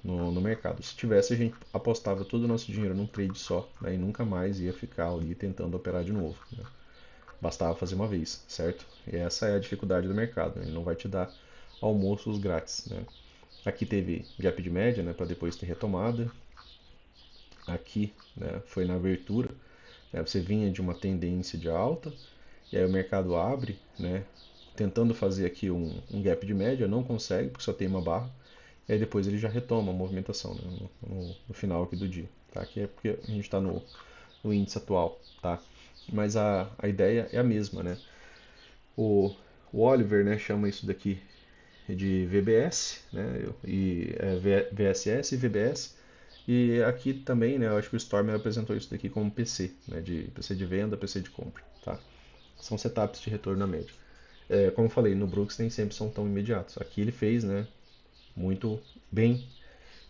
no mercado. Se tivesse, a gente apostava todo o nosso dinheiro num trade só, né, e nunca mais ia ficar ali tentando operar de novo. Né? Bastava fazer uma vez, certo? E essa é a dificuldade do mercado. Né? Ele não vai te dar almoços grátis. Né? Aqui teve gap de média, né, para depois ter retomada. Aqui, né, foi na abertura. Né, você vinha de uma tendência de alta e aí o mercado abre, né, tentando fazer aqui um gap de média, não consegue porque só tem uma barra. E aí depois ele já retoma a movimentação, né, no final aqui do dia. Tá? Aqui é porque a gente está no índice atual. Tá? Mas a ideia é a mesma. Né? O, o Oliver, né, chama isso daqui de VBS, né, e VSS e VBS. E aqui também, né, eu acho que o Stormer apresentou isso daqui como PC, né, de PC de venda, PC de compra, tá? São setups de retorno à média. Como eu falei, no Brooks nem sempre são tão imediatos. Aqui ele fez, né, muito bem,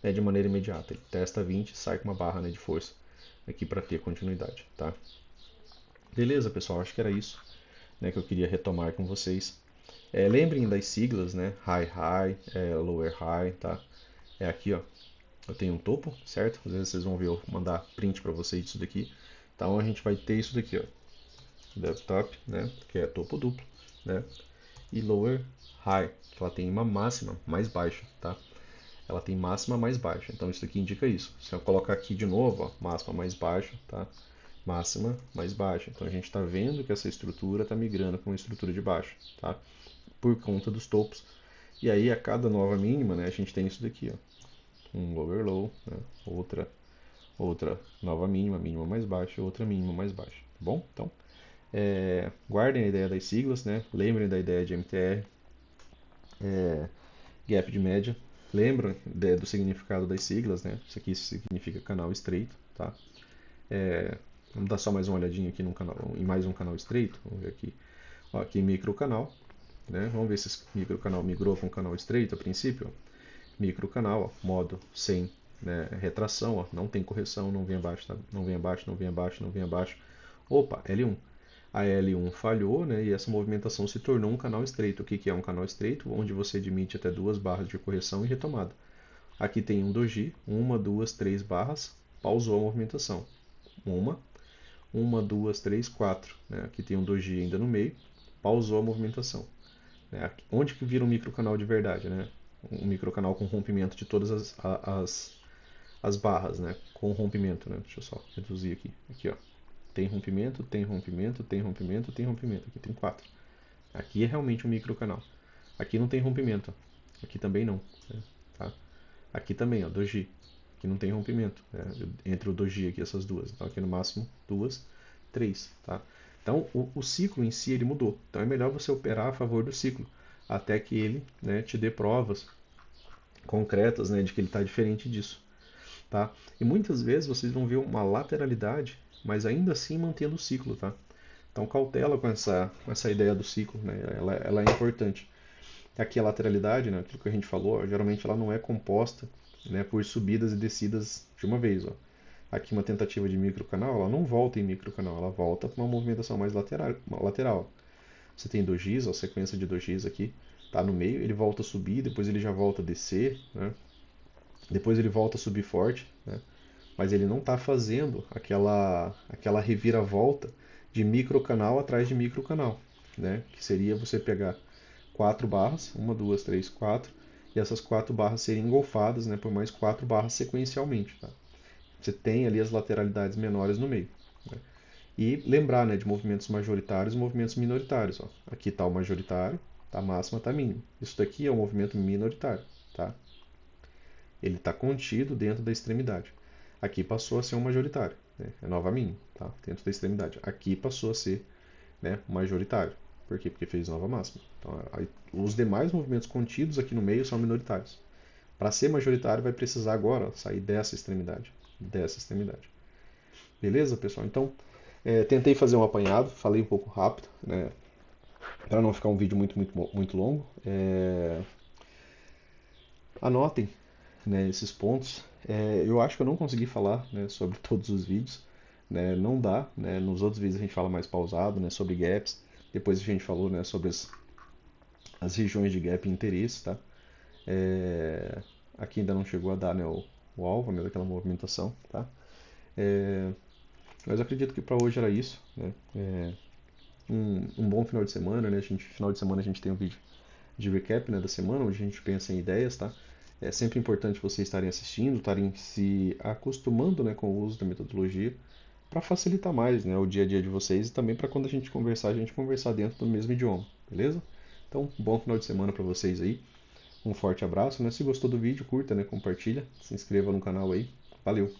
né, de maneira imediata. Ele testa 20, sai com uma barra, né, de força aqui para ter continuidade, tá? Beleza, pessoal, acho que era isso, né, que eu queria retomar com vocês. Lembrem das siglas, né? High High, Lower High, tá? É aqui, ó. Eu tenho um topo, certo? Às vezes vocês vão ver eu mandar print para vocês disso daqui. Então a gente vai ter isso daqui, ó. Desktop, né? Que é topo duplo, né? E Lower High, que ela tem uma máxima mais baixa, tá? Ela tem máxima mais baixa. Então isso aqui indica isso. Se eu colocar aqui de novo, ó, máxima mais baixa, tá? Máxima mais baixa. Então a gente está vendo que essa estrutura está migrando para uma estrutura de baixo, tá? Por conta dos topos. E aí a cada nova mínima, né, a gente tem isso daqui, ó, um lower low, né, outra nova mínima, mínima mais baixa, outra mínima mais baixa, tá bom? Então, guardem a ideia das siglas, né, lembrem da ideia de MTR, gap de média, lembram do significado das siglas, né, isso aqui significa canal estreito, tá? Vamos dar só mais uma olhadinha aqui em mais um canal estreito, vamos ver aqui, ó, aqui micro canal, né, vamos ver se esse micro canal migrou para um canal estreito a princípio, ó. Micro canal, ó, modo sem, né, retração, ó, não tem correção, não vem abaixo, tá? Não vem abaixo, não vem abaixo, não vem abaixo. Opa, L1. A L1 falhou, né, e essa movimentação se tornou um canal estreito. O que é um canal estreito? Onde você admite até duas barras de correção e retomada. Aqui tem um doji, uma, duas, três barras, pausou a movimentação. Uma, duas, três, quatro. Né? Aqui tem um doji ainda no meio, pausou a movimentação. Onde que vira um microcanal de verdade, né? Um microcanal com rompimento de todas as barras, né? Com rompimento, né? Deixa eu só reduzir aqui. Aqui, ó. Tem rompimento, tem rompimento, tem rompimento, tem rompimento. Aqui tem quatro. Aqui é realmente um microcanal. Aqui não tem rompimento. Aqui também não. Né? Tá? Aqui também, ó, doji. Aqui não tem rompimento. Né? Entre o doji aqui, essas duas. Então aqui no máximo duas, três. Tá? Então, o ciclo em si ele mudou. Então, é melhor você operar a favor do ciclo, até que ele, né, te dê provas concretas, né, de que ele está diferente disso. Tá? E muitas vezes vocês vão ver uma lateralidade, mas ainda assim mantendo o ciclo. Tá? Então, cautela com essa ideia do ciclo. Né? Ela é importante. Aqui a lateralidade, né, aquilo que a gente falou, ó, geralmente ela não é composta, né, por subidas e descidas de uma vez. Ó. Aqui uma tentativa de microcanal, ela não volta em microcanal, ela volta para uma movimentação mais lateral. Uma lateral. Você tem dojis, a sequência de dojis aqui, tá no meio, ele volta a subir, depois ele já volta a descer, né? Depois ele volta a subir forte, né? Mas ele não está fazendo aquela reviravolta de microcanal atrás de microcanal, né? Que seria você pegar quatro barras, uma, duas, três, quatro, e essas quatro barras serem engolfadas, né, por mais quatro barras sequencialmente. Tá? Você tem ali as lateralidades menores no meio. Né? E lembrar, né, de movimentos majoritários e movimentos minoritários. Ó. Aqui está o majoritário, tá máxima, está mínima. Isso daqui é o movimento minoritário. Tá? Ele está contido dentro da extremidade. Aqui passou a ser um majoritário, né? É nova mínima, tá? Dentro da extremidade. Aqui passou a ser, né, majoritário. Por quê? Porque fez nova máxima. Então, os demais movimentos contidos aqui no meio são minoritários. Para ser majoritário, vai precisar agora sair dessa extremidade. Dessa extremidade. Beleza, pessoal? Então, tentei fazer um apanhado, falei um pouco rápido, né? Para não ficar um vídeo muito longo. Anotem, né, esses pontos. Eu acho que eu não consegui falar, né, sobre todos os vídeos. Né, não dá. Né, nos outros vídeos a gente fala mais pausado, né, sobre gaps. Depois a gente falou, né, sobre as regiões de gap e interesse. Tá? É, aqui ainda não chegou a dar, né, o alvo, né, daquela movimentação. Tá? Mas eu acredito que para hoje era isso. Né? Um bom final de semana. Né? Final de semana a gente tem um vídeo de recap, né, da semana, onde a gente pensa em ideias. Tá? É sempre importante vocês estarem assistindo, estarem se acostumando, né, com o uso da metodologia para facilitar mais, né, o dia a dia de vocês e também para quando a gente conversar dentro do mesmo idioma, beleza? Então, bom final de semana para vocês aí. Um forte abraço, né? Se gostou do vídeo, curta, né, compartilha, se inscreva no canal aí. Valeu!